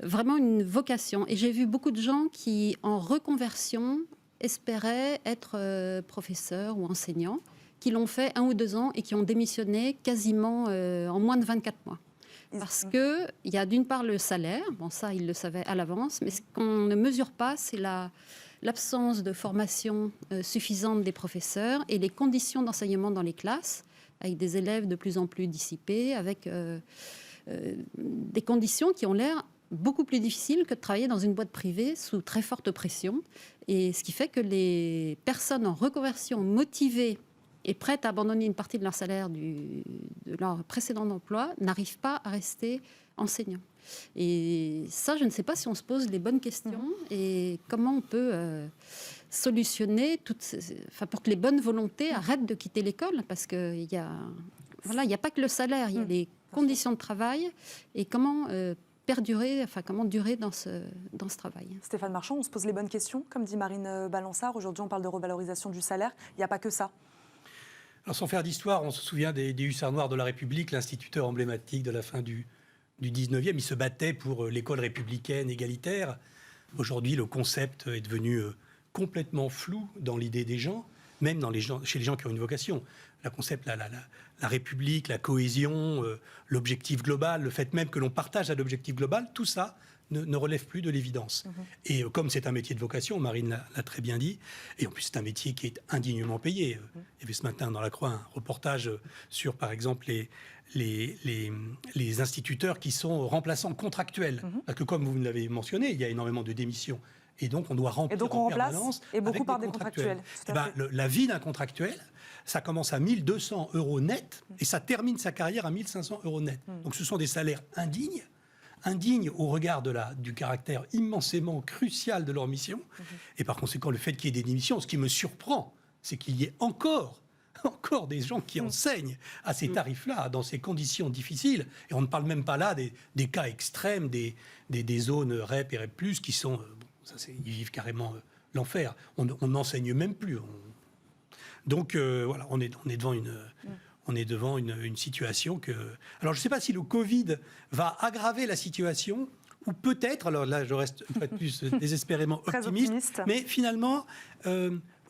vraiment une vocation. Et j'ai vu beaucoup de gens qui, en reconversion, espéraient être professeurs ou enseignants, qui l'ont fait 1 ou 2 ans et qui ont démissionné quasiment en moins de 24 mois. Parce qu'il y a d'une part le salaire, bon ça ils le savaient à l'avance, mais ce qu'on ne mesure pas, c'est l'absence de formation suffisante des professeurs et les conditions d'enseignement dans les classes, avec des élèves de plus en plus dissipés, avec des conditions qui ont l'air beaucoup plus difficiles que de travailler dans une boîte privée sous très forte pression. Et ce qui fait que les personnes en reconversion motivées et prêtes à abandonner une partie de leur salaire de leur précédent emploi n'arrivent pas à rester enseignants. Et ça, je ne sais pas si on se pose les bonnes questions et comment on peut solutionner pour que les bonnes volontés arrêtent de quitter l'école, parce qu'il y a pas que le salaire, il y a les conditions de travail et comment comment durer dans ce travail. Stéphane Marchand, on se pose les bonnes questions, comme dit Marine Balançard. Aujourd'hui, on parle de revalorisation du salaire. Il n'y a pas que ça. Alors, sans faire d'histoire, on se souvient des Hussards noirs de la République, l'instituteur emblématique de la fin du 19e. Il se battait pour l'école républicaine égalitaire. Aujourd'hui, le concept est devenu complètement flou dans l'idée des gens, même chez les gens qui ont une vocation. Le concept, la République, la cohésion, l'objectif global, le fait même que l'on partage à l'objectif global, tout ça ne relève plus de l'évidence. Et comme c'est un métier de vocation, Marine l'a très bien dit, et en plus c'est un métier qui est indignement payé. Il y avait ce matin dans La Croix un reportage sur, par exemple, les instituteurs qui sont remplaçants contractuels. Parce que comme vous l'avez mentionné, il y a énormément de démissions. Et donc on doit remplir en permanence et beaucoup avec par des contractuels. La vie d'un contractuel, ça commence à 1 200 € net et ça termine sa carrière à 1 500 € net. Donc ce sont des salaires indignes au regard du caractère immensément crucial de leur mission. Et par conséquent, le fait qu'il y ait des démissions, ce qui me surprend, c'est qu'il y ait encore des gens qui enseignent à ces tarifs-là, dans ces conditions difficiles. Et on ne parle même pas là des cas extrêmes, des zones REP et REP+, qui sont... ils vivent carrément l'enfer. On n'enseigne même plus. Donc voilà, on est devant une situation que... Alors, je ne sais pas si le Covid va aggraver la situation, ou peut-être, alors là, je reste une fois de plus désespérément optimiste, mais finalement,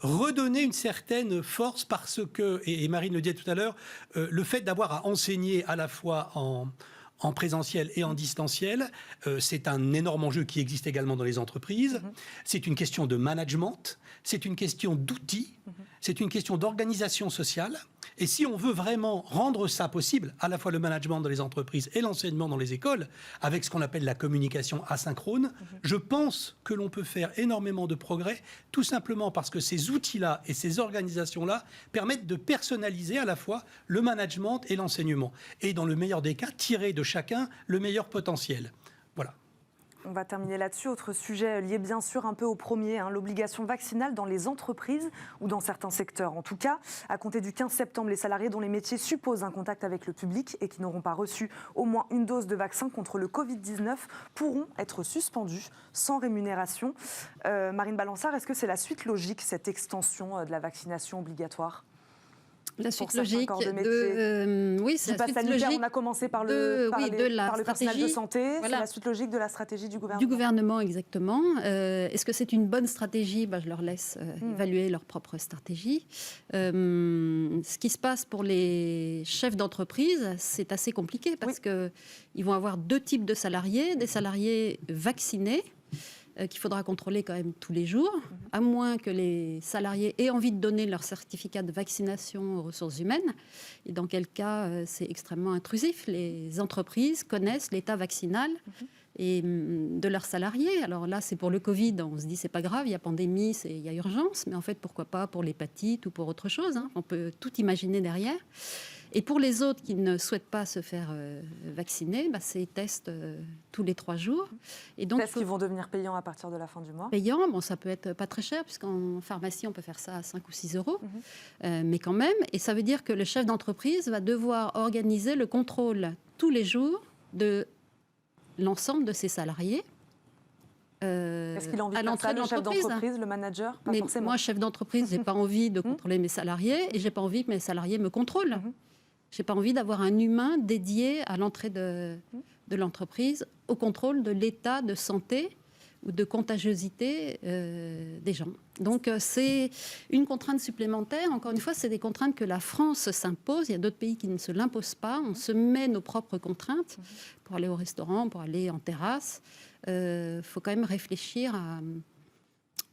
redonner une certaine force parce que, et Marine le disait tout à l'heure, le fait d'avoir à enseigner à la fois en présentiel et en distanciel, c'est un énorme enjeu qui existe également dans les entreprises. C'est une question de management, c'est une question d'outils, c'est une question d'organisation sociale. Et si on veut vraiment rendre ça possible, à la fois le management dans les entreprises et l'enseignement dans les écoles, avec ce qu'on appelle la communication asynchrone, je pense que l'on peut faire énormément de progrès, tout simplement parce que ces outils-là et ces organisations-là permettent de personnaliser à la fois le management et l'enseignement. Et dans le meilleur des cas, tirer de chacun le meilleur potentiel. Voilà. On va terminer là-dessus. Autre sujet lié bien sûr un peu au premier, l'obligation vaccinale dans les entreprises ou dans certains secteurs. En tout cas, à compter du 15 septembre, les salariés dont les métiers supposent un contact avec le public et qui n'auront pas reçu au moins une dose de vaccin contre le Covid-19 pourront être suspendus sans rémunération. Marine Balançard, est-ce que c'est la suite logique, cette extension de la vaccination obligatoire ? La suite certains logique corps de métier. oui, c'est Du la pass suite sanitaire, logique on a commencé par de le personnel de stratégie. santé. Voilà. C'est la suite logique de la stratégie du gouvernement. Du gouvernement, exactement. Est-ce que c'est une bonne stratégie? Je leur laisse évaluer leur propre stratégie. Ce qui se passe pour les chefs d'entreprise, c'est assez compliqué parce qu'ils vont avoir deux types de salariés. Des salariés vaccinés, qu'il faudra contrôler quand même tous les jours, à moins que les salariés aient envie de donner leur certificat de vaccination aux ressources humaines. Et dans quel cas, c'est extrêmement intrusif. Les entreprises connaissent l'état vaccinal et de leurs salariés. Alors là, c'est pour le Covid, on se dit c'est pas grave, il y a pandémie, il y a urgence, mais en fait, pourquoi pas pour l'hépatite ou pour autre chose, hein. On peut tout imaginer derrière. Et pour les autres qui ne souhaitent pas se faire vacciner, c'est tests tous les 3 jours. Et donc, tests qui vont devenir payants à partir de la fin du mois. Payants, ça peut être pas très cher, puisqu'en pharmacie, on peut faire ça à 5 ou 6 euros. Mais quand même, et ça veut dire que le chef d'entreprise va devoir organiser le contrôle tous les jours de l'ensemble de ses salariés. Est-ce qu'il a envie de faire ça, le chef d'entreprise, le manager? Pas mais forcément. moi, chef d'entreprise, j'ai pas envie de contrôler mes salariés et j'ai pas envie que mes salariés me contrôlent. J'ai pas envie d'avoir un humain dédié à l'entrée de l'entreprise au contrôle de l'état de santé ou de contagiosité des gens. Donc c'est une contrainte supplémentaire. Encore une fois, c'est des contraintes que la France s'impose. Il y a d'autres pays qui ne se l'imposent pas. On se met nos propres contraintes pour aller au restaurant, pour aller en terrasse. Faut quand même réfléchir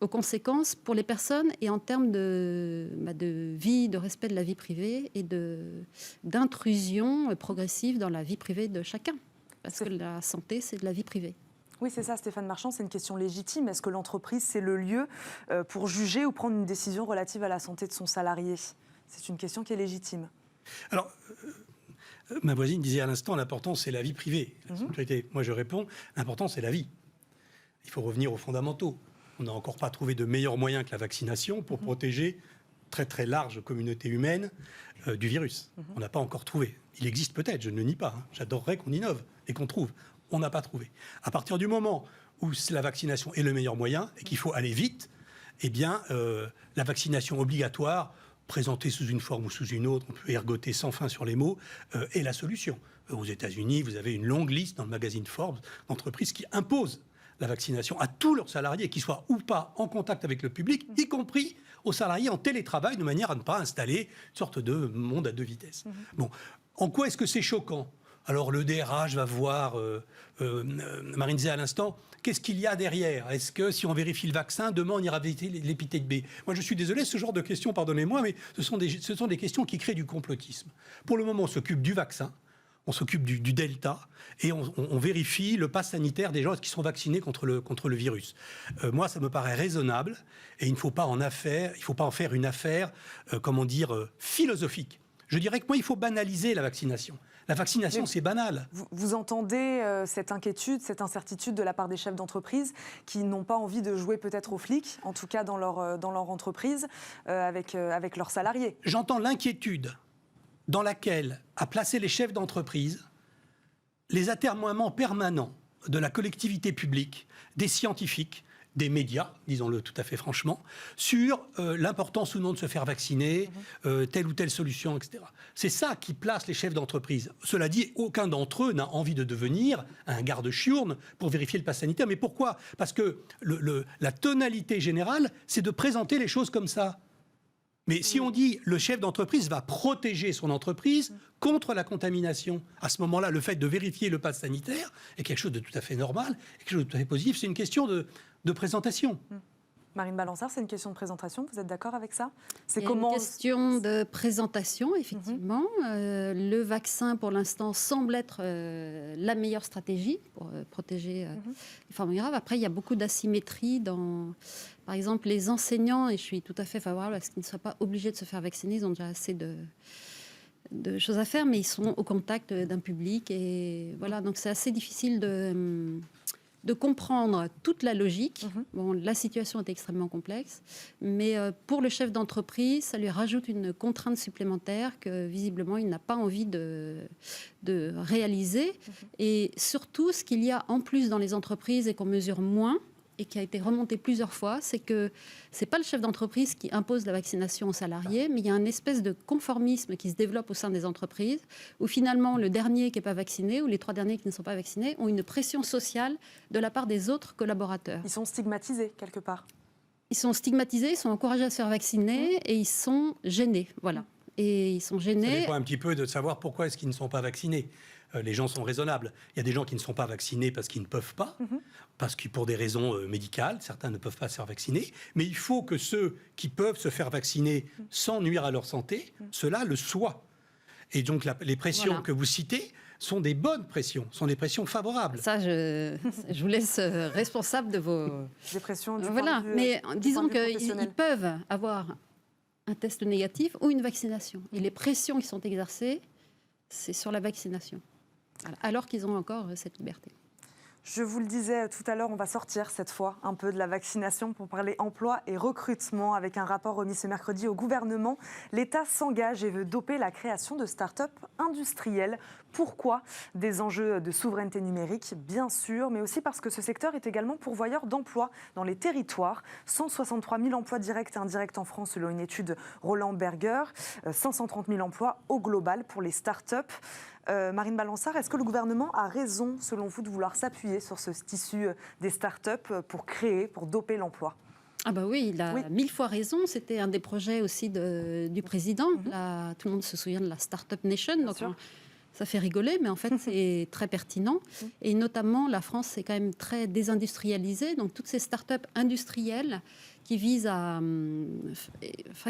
aux conséquences pour les personnes et en termes de vie, de respect de la vie privée et d'intrusion progressive dans la vie privée de chacun. Parce que la santé, c'est de la vie privée. Oui, c'est ça, Stéphane Marchand, c'est une question légitime. Est-ce que l'entreprise, c'est le lieu pour juger ou prendre une décision relative à la santé de son salarié? C'est une question qui est légitime. Alors, ma voisine disait à l'instant, l'important, c'est la vie privée. La sécurité. Moi, je réponds, l'important, c'est la vie. Il faut revenir aux fondamentaux. On n'a encore pas trouvé de meilleur moyen que la vaccination pour protéger très très large communauté humaine du virus. On n'a pas encore trouvé. Il existe peut-être, je ne le nie pas. J'adorerais qu'on innove et qu'on trouve. On n'a pas trouvé. À partir du moment où la vaccination est le meilleur moyen et qu'il faut aller vite, eh bien, la vaccination obligatoire, présentée sous une forme ou sous une autre, on peut ergoter sans fin sur les mots, est la solution. Aux États-Unis, vous avez une longue liste dans le magazine Forbes d'entreprises qui imposent la vaccination à tous leurs salariés, qu'ils soient ou pas en contact avec le public, y compris aux salariés en télétravail, de manière à ne pas installer une sorte de monde à deux vitesses. Bon, en quoi est-ce que c'est choquant? Alors le DRH va voir, Marine disait à l'instant, qu'est-ce qu'il y a derrière? Est-ce que si on vérifie le vaccin, demain on ira vérifier l'hépatite B? Moi je suis désolé, ce genre de questions, pardonnez-moi, mais ce sont des questions qui créent du complotisme. Pour le moment, on s'occupe du vaccin, on s'occupe du Delta et on vérifie le pass sanitaire des gens qui sont vaccinés contre le virus. Moi, ça me paraît raisonnable et il ne faut pas en faire une affaire, philosophique. Je dirais que moi, il faut banaliser la vaccination. La vaccination, c'est banal. Vous entendez cette inquiétude, cette incertitude de la part des chefs d'entreprise qui n'ont pas envie de jouer peut-être aux flics, en tout cas dans leur entreprise, avec leurs salariés. J'entends l'inquiétude dans laquelle a placé les chefs d'entreprise les atermoiements permanents de la collectivité publique, des scientifiques, des médias, disons-le tout à fait franchement, sur l'importance ou non de se faire vacciner, telle ou telle solution, etc. C'est ça qui place les chefs d'entreprise. Cela dit, aucun d'entre eux n'a envie de devenir un garde-chiourne pour vérifier le pass sanitaire. Mais pourquoi? Parce que la tonalité générale, c'est de présenter les choses comme ça. Mais si on dit le chef d'entreprise va protéger son entreprise contre la contamination, à ce moment-là, le fait de vérifier le pass sanitaire est quelque chose de tout à fait normal, quelque chose de tout à fait positif. C'est une question de présentation. Marine Balançard, c'est une question de présentation. Vous êtes d'accord avec ça? C'est une question de présentation, effectivement. Le vaccin, pour l'instant, semble être la meilleure stratégie pour protéger les formes graves. Après, il y a beaucoup d'asymétrie dans... Par exemple, les enseignants, et je suis tout à fait favorable à ce qu'ils ne soient pas obligés de se faire vacciner, ils ont déjà assez de choses à faire, mais ils sont au contact d'un public. Et voilà, donc c'est assez difficile de comprendre toute la logique. Bon, la situation est extrêmement complexe, mais pour le chef d'entreprise, ça lui rajoute une contrainte supplémentaire que visiblement il n'a pas envie de réaliser. Et surtout, ce qu'il y a en plus dans les entreprises et qu'on mesure moins, et qui a été remonté plusieurs fois, c'est que c'est pas le chef d'entreprise qui impose la vaccination aux salariés, mais il y a une espèce de conformisme qui se développe au sein des entreprises, où finalement le dernier qui n'est pas vacciné ou les 3 derniers qui ne sont pas vaccinés ont une pression sociale de la part des autres collaborateurs. Ils sont stigmatisés quelque part. Ils sont stigmatisés, ils sont encouragés à se faire vacciner et ils sont gênés, voilà. Et ils sont Ça gênés. dépend un petit peu de savoir pourquoi est-ce qu'ils ne sont pas vaccinés. Les gens sont raisonnables. Il y a des gens qui ne sont pas vaccinés parce qu'ils ne peuvent pas, parce que pour des raisons médicales, certains ne peuvent pas se faire vacciner. Mais il faut que ceux qui peuvent se faire vacciner sans nuire à leur santé, ceux-là le soient. Et donc les pressions Voilà. que vous citez sont des bonnes pressions, sont des pressions favorables. Ça, je vous laisse responsable de vos... Dépression du Voilà, point de vue, mais du disons point de vue qu'ils professionnel. peuvent avoir un test négatif ou une vaccination. Et les pressions qui sont exercées, c'est sur la vaccination. Voilà. Alors qu'ils ont encore cette liberté. Je vous le disais tout à l'heure, on va sortir cette fois un peu de la vaccination pour parler emploi et recrutement. Avec un rapport remis ce mercredi au gouvernement, l'État s'engage et veut doper la création de start-up industrielles. Pourquoi ? Des enjeux de souveraineté numérique, bien sûr, mais aussi parce que ce secteur est également pourvoyeur d'emplois dans les territoires. 163 000 emplois directs et indirects en France selon une étude Roland Berger, 530 000 emplois au global pour les start-up. Marine Balançard, est-ce que le gouvernement a raison, selon vous, de vouloir s'appuyer sur ce tissu des start-up pour créer, pour doper l'emploi ? Ah bah oui, il a 1000 fois raison. C'était un des projets aussi du président. Là, tout le monde se souvient de la Startup Nation. Donc, ça fait rigoler, mais en fait, c'est très pertinent. Et notamment, la France, c'est quand même très désindustrialisée. Donc, toutes ces start-up industrielles qui visent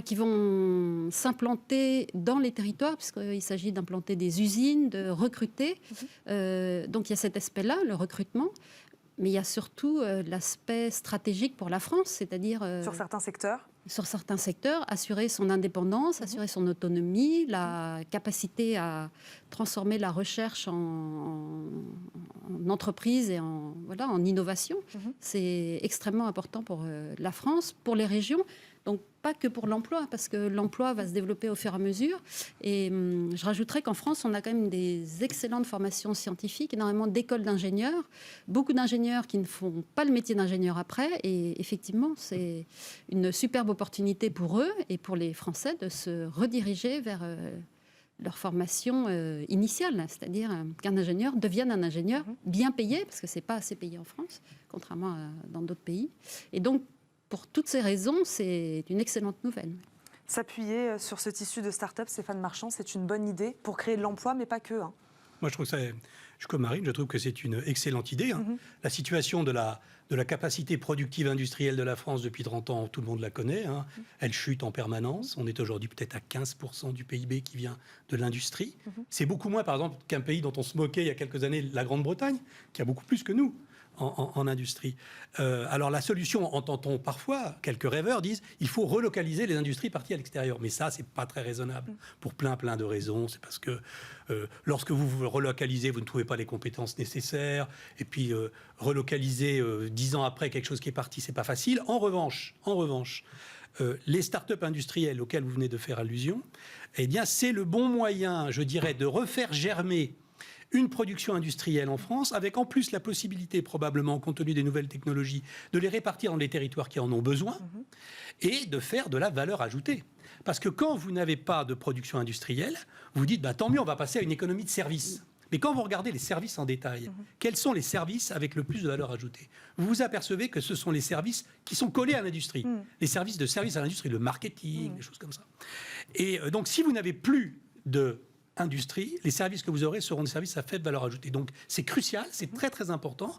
qui vont s'implanter dans les territoires, puisqu'il s'agit d'implanter des usines, de recruter. Donc, il y a cet aspect-là, le recrutement. Mais il y a surtout l'aspect stratégique pour la France, c'est-à-dire... sur certains secteurs ? Sur certains secteurs, assurer son indépendance, assurer son autonomie, la capacité à transformer la recherche en entreprise et en innovation. C'est extrêmement important pour la France, pour les régions. Donc, pas que pour l'emploi, parce que l'emploi va se développer au fur et à mesure. Et je rajouterais qu'en France, on a quand même des excellentes formations scientifiques, énormément d'écoles d'ingénieurs, beaucoup d'ingénieurs qui ne font pas le métier d'ingénieur après. Et effectivement, c'est une superbe opportunité pour eux et pour les Français de se rediriger vers leur formation initiale, c'est-à-dire qu'un ingénieur devienne un ingénieur bien payé, parce que ce n'est pas assez payé en France, contrairement à dans d'autres pays. Et donc, pour toutes ces raisons, c'est une excellente nouvelle. S'appuyer sur ce tissu de start-up, Stéphane Marchand, c'est une bonne idée pour créer de l'emploi, mais pas que. Moi, je trouve ça, je suis comme Marine, je trouve que c'est une excellente idée. La situation de la capacité productive industrielle de la France depuis 30 ans, tout le monde la connaît. Elle chute en permanence. On est aujourd'hui peut-être à 15% du PIB qui vient de l'industrie. C'est beaucoup moins, par exemple, qu'un pays dont on se moquait il y a quelques années, la Grande-Bretagne, qui a beaucoup plus que nous en industrie. Alors la solution, entend-on parfois, quelques rêveurs disent, il faut relocaliser les industries parties à l'extérieur. Mais ça, c'est pas très raisonnable pour plein de raisons. C'est parce que lorsque vous relocalisez, vous ne trouvez pas les compétences nécessaires. Et puis relocaliser 10 ans après quelque chose qui est parti, c'est pas facile. En revanche, les start-up industrielles auxquelles vous venez de faire allusion, eh bien, c'est le bon moyen, je dirais, de refaire germer une production industrielle en France, avec en plus la possibilité, probablement, compte tenu des nouvelles technologies, de les répartir dans les territoires qui en ont besoin et de faire de la valeur ajoutée. Parce que quand vous n'avez pas de production industrielle, vous dites, tant mieux, on va passer à une économie de services. Mais quand vous regardez les services en détail, quels sont les services avec le plus de valeur ajoutée ? Vous vous apercevez que ce sont les services qui sont collés à l'industrie. Les services de service à l'industrie, le marketing, des choses comme ça. Et donc, si vous n'avez plus de industrie, les services que vous aurez seront des services à faible valeur ajoutée. Donc c'est crucial, c'est très très important.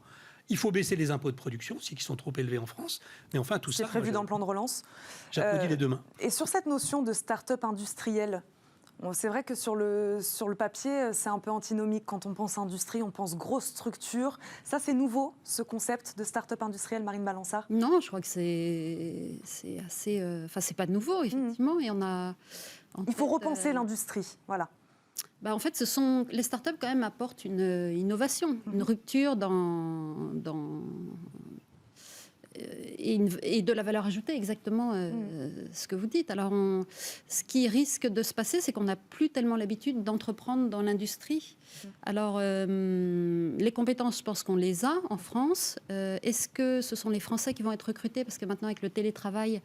Il faut baisser les impôts de production, qui sont trop élevés en France. Mais enfin, tout ça... C'est prévu dans le plan de relance. J'applaudis les deux mains. Et sur cette notion de start-up industrielle, c'est vrai que sur le papier, c'est un peu antinomique. Quand on pense industrie, on pense grosse structure. Ça, c'est nouveau, ce concept de start-up industrielle, Marine Balançard ? Non, je crois que c'est assez... c'est pas nouveau, effectivement. Et on a... Il faut repenser l'industrie, voilà. En fait, les startups quand même apportent une innovation, une rupture dans et de la valeur ajoutée, exactement ce que vous dites. Alors, ce qui risque de se passer, c'est qu'on n'a plus tellement l'habitude d'entreprendre dans l'industrie. Alors, les compétences, je pense qu'on les a en France. Est-ce que ce sont les Français qui vont être recrutés? Parce que maintenant, avec le télétravail,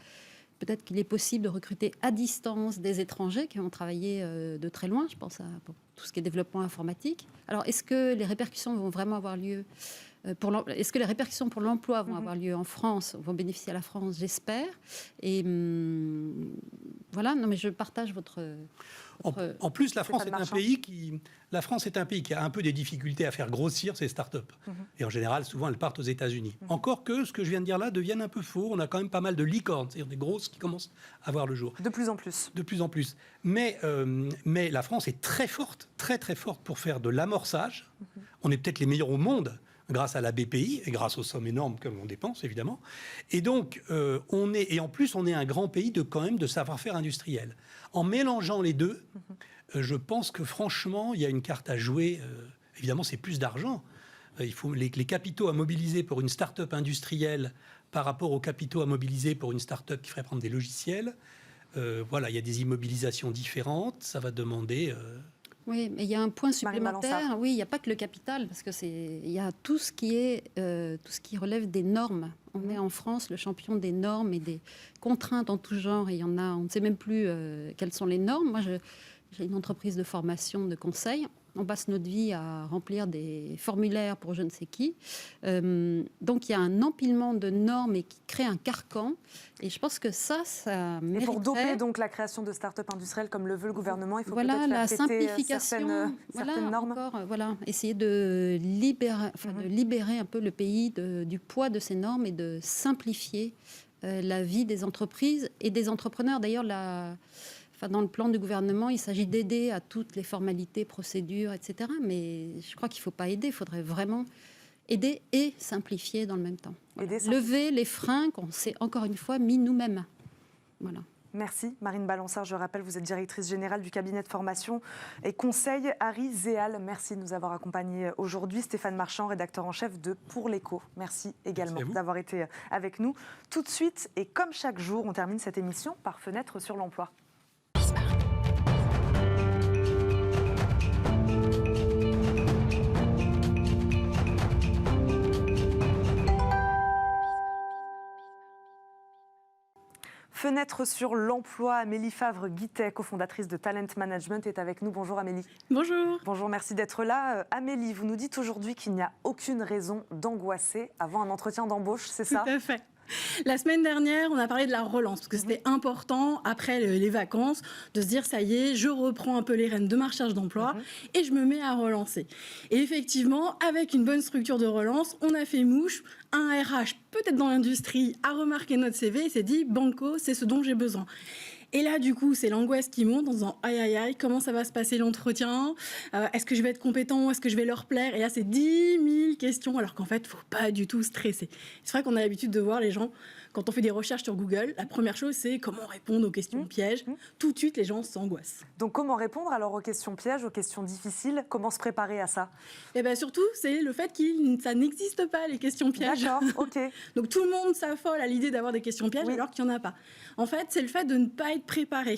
peut-être qu'il est possible de recruter à distance des étrangers qui vont travailler de très loin. Je pense à pour tout ce qui est développement informatique. Alors, est-ce que les répercussions vont vraiment avoir lieu est-ce que les répercussions pour l'emploi vont avoir lieu en France, vont bénéficier à la France? J'espère. Et voilà, non mais je partage votre... En plus, la France est un pays qui a un peu des difficultés à faire grossir ses startups. Et en général, souvent, elles partent aux États-Unis. Encore que ce que je viens de dire là devienne un peu faux. On a quand même pas mal de licornes, c'est-à-dire des grosses qui commencent à voir le jour. De plus en plus. De plus en plus. Mais la France est très forte, très très forte pour faire de l'amorçage. On est peut-être les meilleurs au monde grâce à la BPI et grâce aux sommes énormes que l'on dépense, évidemment. Et donc, en plus, on est un grand pays quand même de savoir-faire industriel. En mélangeant les deux, je pense que franchement, il y a une carte à jouer. Évidemment, c'est plus d'argent. Il faut les capitaux à mobiliser pour une start-up industrielle par rapport aux capitaux à mobiliser pour une start-up qui ferait prendre des logiciels. Voilà, il y a des immobilisations différentes. Ça va demander... Oui, mais il y a un point supplémentaire. Oui, il n'y a pas que le capital, parce que il y a tout ce qui relève des normes. On est en France le champion des normes et des contraintes en tout genre. Et il y en a, on ne sait même plus quelles sont les normes. Moi, j'ai une entreprise de formation, de conseil. On passe notre vie à remplir des formulaires pour je ne sais qui. Donc, il y a un empilement de normes et qui crée un carcan. Et je pense que ça mériterait... Et pour doper donc la création de start-up industrielles comme le veut le gouvernement, il faut voilà, peut-être la faire péter simplification, certaines normes. Essayer de libérer un peu le pays du poids de ces normes et de simplifier la vie des entreprises et des entrepreneurs. D'ailleurs, dans le plan du gouvernement, il s'agit d'aider à toutes les formalités, procédures, etc. Mais je crois qu'il ne faut pas aider, il faudrait vraiment aider et simplifier dans le même temps. Voilà. Lever les freins qu'on s'est encore une fois mis nous-mêmes. Voilà. Merci Marine Balançard. Je rappelle, vous êtes directrice générale du cabinet de formation et conseil Harry Zéal. Merci de nous avoir accompagnés aujourd'hui. Stéphane Marchand, rédacteur en chef de Pour l'Écho. Merci également d'avoir été avec nous. Tout de suite, et comme chaque jour, on termine cette émission par Fenêtre sur l'emploi. Fenêtre sur l'emploi, Amélie Favre-Guittet, cofondatrice de Talent Management, est avec nous. Bonjour Amélie. Bonjour. Bonjour, merci d'être là. Amélie, vous nous dites aujourd'hui qu'il n'y a aucune raison d'angoisser avant un entretien d'embauche, c'est ça? Tout à fait. La semaine dernière, on a parlé de la relance, parce que c'était important, après les vacances, de se dire, ça y est, je reprends un peu les rênes de ma recherche d'emploi et je me mets à relancer. Et effectivement, avec une bonne structure de relance, on a fait mouche. Un RH, peut-être dans l'industrie, a remarqué notre CV et s'est dit, banco, c'est ce dont j'ai besoin. Et là, du coup, c'est l'angoisse qui monte en disant aïe, aïe, aïe, comment ça va se passer l'entretien? Est-ce que je vais être compétent? Est-ce que je vais leur plaire? Et là, c'est 10 000 questions, alors qu'en fait, il ne faut pas du tout stresser. C'est vrai qu'on a l'habitude de voir les gens, quand on fait des recherches sur Google, la première chose, c'est comment répondre aux questions pièges. Tout de suite, les gens s'angoissent. Donc, comment répondre alors aux questions pièges, aux questions difficiles? Comment se préparer à ça? Eh bien, surtout, c'est le fait que ça n'existe pas, les questions pièges. D'accord, ok. Donc, tout le monde s'affole à l'idée d'avoir des questions pièges, alors qu'il n'y en a pas. En fait, c'est le fait de ne pas être préparé.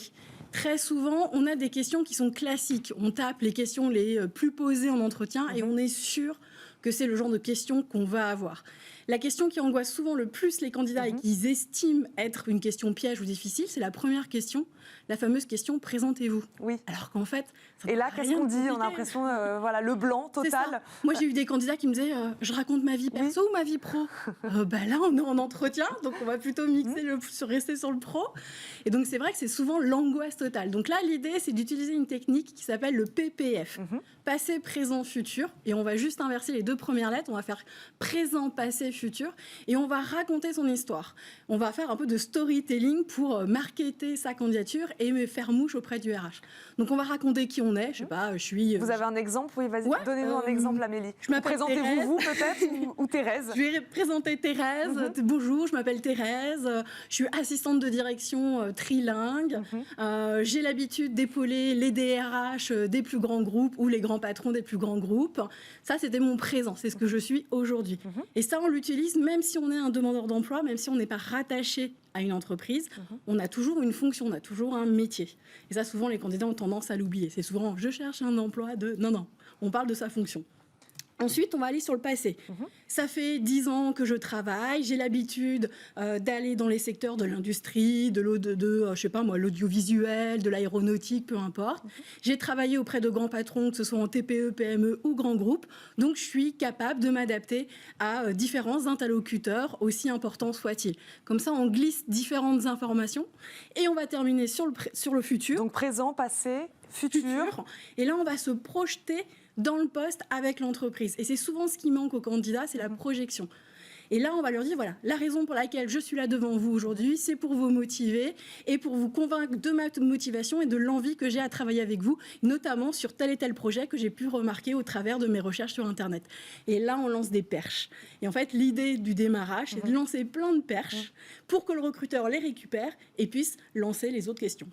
Très souvent, on a des questions qui sont classiques. On tape les questions les plus posées en entretien et on est sûr que c'est le genre de questions qu'on va avoir. La question qui angoisse souvent le plus les candidats et qu'ils estiment être une question piège ou difficile, c'est la première question, la fameuse question « présentez-vous ». Oui. Alors qu'en fait... Et là, qu'est-ce qu'on dit? On a l'impression, le blanc total. Moi, j'ai eu des candidats qui me disaient je raconte ma vie perso ou ma vie pro Là, on est en entretien, donc on va plutôt mixer rester sur le pro. Et donc, c'est vrai que c'est souvent l'angoisse totale. Donc là, l'idée, c'est d'utiliser une technique qui s'appelle le PPF. Passé, présent, futur. Et on va juste inverser les deux premières lettres. On va faire présent, passé, futur. Et on va raconter son histoire. On va faire un peu de storytelling pour marketer sa candidature et faire mouche auprès du RH. Donc, on va raconter qui on est. Je sais pas, je suis... Vous avez un exemple? Oui, vas-y, donnez-nous un exemple, Amélie. Présentez-vous, vous peut-être, ou Thérèse? Je vais présenter Thérèse. Bonjour, je m'appelle Thérèse. Je suis assistante de direction trilingue. J'ai l'habitude d'épauler les DRH des plus grands groupes ou les grands patrons des plus grands groupes. Ça, c'était mon présent. C'est ce que je suis aujourd'hui. Et ça, on l'utilise l'utilise même si on est un demandeur d'emploi, même si on n'est pas rattaché à une entreprise, on a toujours une fonction, on a toujours un métier. Et ça, souvent, les candidats ont tendance à l'oublier. C'est souvent « je cherche un emploi de… » Non, on parle de sa fonction. Ensuite, on va aller sur le passé. Ça fait 10 ans que je travaille, j'ai l'habitude d'aller dans les secteurs de l'industrie, je sais pas moi, l'audiovisuel, de l'aéronautique, peu importe. J'ai travaillé auprès de grands patrons, que ce soit en TPE, PME ou grands groupes. Donc, je suis capable de m'adapter à différents interlocuteurs, aussi importants soient-ils. Comme ça, on glisse différentes informations et on va terminer sur le futur. Donc, présent, passé, futur. Et là, on va se projeter dans le poste avec l'entreprise. Et c'est souvent ce qui manque aux candidats, c'est la projection. Et là, on va leur dire, voilà, la raison pour laquelle je suis là devant vous aujourd'hui, c'est pour vous motiver et pour vous convaincre de ma motivation et de l'envie que j'ai à travailler avec vous, notamment sur tel et tel projet que j'ai pu remarquer au travers de mes recherches sur Internet. Et là, on lance des perches. Et en fait, l'idée du démarrage, c'est de lancer plein de perches pour que le recruteur les récupère et puisse lancer les autres questions.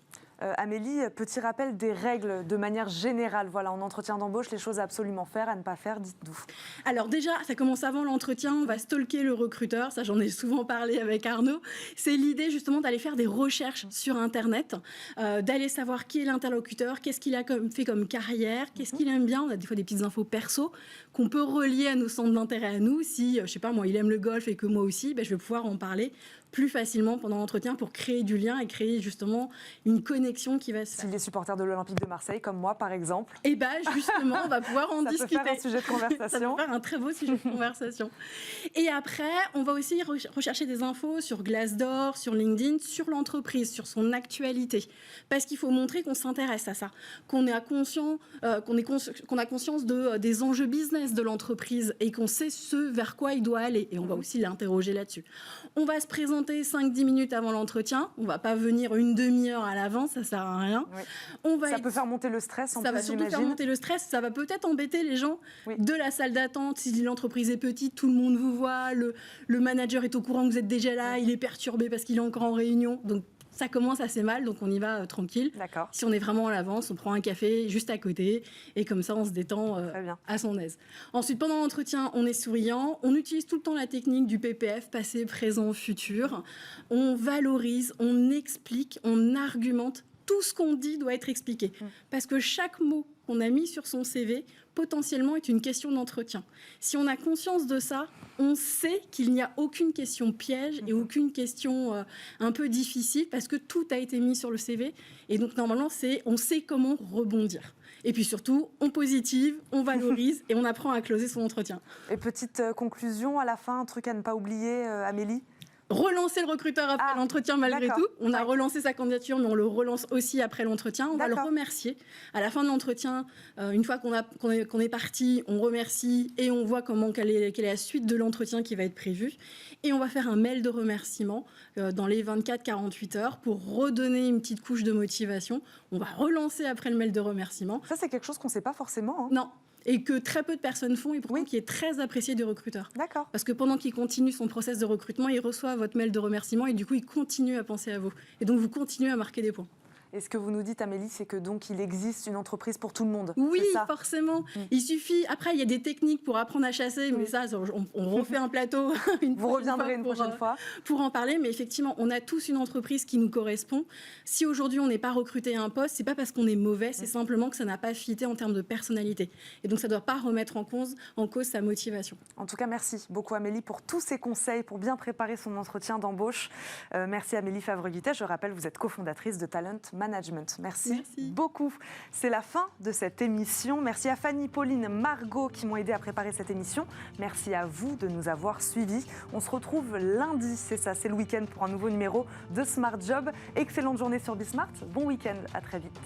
Amélie, petit rappel des règles de manière générale. Voilà, en entretien d'embauche, les choses à absolument faire, à ne pas faire, dites-nous. Alors déjà, ça commence avant l'entretien, on va stalker le recruteur, ça j'en ai souvent parlé avec Arnaud. C'est l'idée justement d'aller faire des recherches sur Internet, d'aller savoir qui est l'interlocuteur, qu'est-ce qu'il a fait comme carrière, qu'est-ce qu'il aime bien. On a des fois des petites infos perso qu'on peut relier à nos centres d'intérêt à nous. Si, je sais pas moi, il aime le golf et que moi aussi, je vais pouvoir en parler plus facilement pendant l'entretien pour créer du lien et créer justement une connexion qui va se faire. S'il est supporter de l'Olympique de Marseille, comme moi par exemple. Et justement, on va pouvoir en discuter. Ça peut faire un sujet de conversation. Ça peut faire un très beau sujet de conversation. Et après, on va aussi rechercher des infos sur Glassdoor, sur LinkedIn, sur l'entreprise, sur son actualité. Parce qu'il faut montrer qu'on s'intéresse à ça, qu'on a conscience des enjeux business de l'entreprise et qu'on sait ce vers quoi il doit aller. Et on va aussi l'interroger là-dessus. On va se présenter 5-10 minutes avant l'entretien. On ne va pas venir une demi-heure à l'avance, ça ne sert à rien. Oui. Ça peut faire monter le stress en plus, j'imagine. Ça va surtout faire monter le stress. Ça va peut-être embêter les gens de la salle d'attente. Si l'entreprise est petite, tout le monde vous voit. Le manager est au courant que vous êtes déjà là. Il est perturbé parce qu'il est encore en réunion. Donc, ça commence assez mal, donc on y va tranquille. D'accord. Si on est vraiment à l'avance, on prend un café juste à côté et comme ça, on se détend à son aise. Ensuite, pendant l'entretien, on est souriant. On utilise tout le temps la technique du PPF, passé, présent, futur. On valorise, on explique, on argumente. Tout ce qu'on dit doit être expliqué. Parce que chaque mot qu'on a mis sur son CV, potentiellement, est une question d'entretien. Si on a conscience de ça, on sait qu'il n'y a aucune question piège et aucune question un peu difficile parce que tout a été mis sur le CV. Et donc, normalement, on sait comment rebondir. Et puis surtout, on positive, on valorise et on apprend à closer son entretien. Et petite conclusion à la fin, un truc à ne pas oublier, Amélie ? Relancer le recruteur après l'entretien malgré tout. On a relancé sa candidature, mais on le relance aussi après l'entretien. On va le remercier. À la fin de l'entretien, une fois qu'on est parti, on remercie et on voit quelle est la suite de l'entretien qui va être prévu. Et on va faire un mail de remerciement dans les 24-48 heures pour redonner une petite couche de motivation. On va relancer après le mail de remerciement. Ça, c'est quelque chose qu'on ne sait pas forcément. Non. Et que très peu de personnes font et pourtant qui est très apprécié des recruteurs. D'accord. Parce que pendant qu'il continue son process de recrutement, il reçoit votre mail de remerciement et du coup, il continue à penser à vous. Et donc, vous continuez à marquer des points. Et ce que vous nous dites, Amélie, c'est que donc il existe une entreprise pour tout le monde. Oui, forcément. Il suffit. Après, il y a des techniques pour apprendre à chasser, mais ça, on refait un plateau. Vous reviendrez une prochaine fois pour en parler. Mais effectivement, on a tous une entreprise qui nous correspond. Si aujourd'hui on n'est pas recruté à un poste, c'est pas parce qu'on est mauvais, c'est simplement que ça n'a pas fité en termes de personnalité. Et donc, ça ne doit pas remettre en cause sa motivation. En tout cas, merci beaucoup Amélie pour tous ces conseils pour bien préparer son entretien d'embauche. Merci Amélie Favre-Guittet. Je rappelle, vous êtes cofondatrice de Talent Management. Merci beaucoup. C'est la fin de cette émission. Merci à Fanny, Pauline, Margot qui m'ont aidé à préparer cette émission. Merci à vous de nous avoir suivis. On se retrouve lundi, c'est ça, c'est le week-end pour un nouveau numéro de Smart Job. Excellente journée sur Bismart. Bon week-end, à très vite.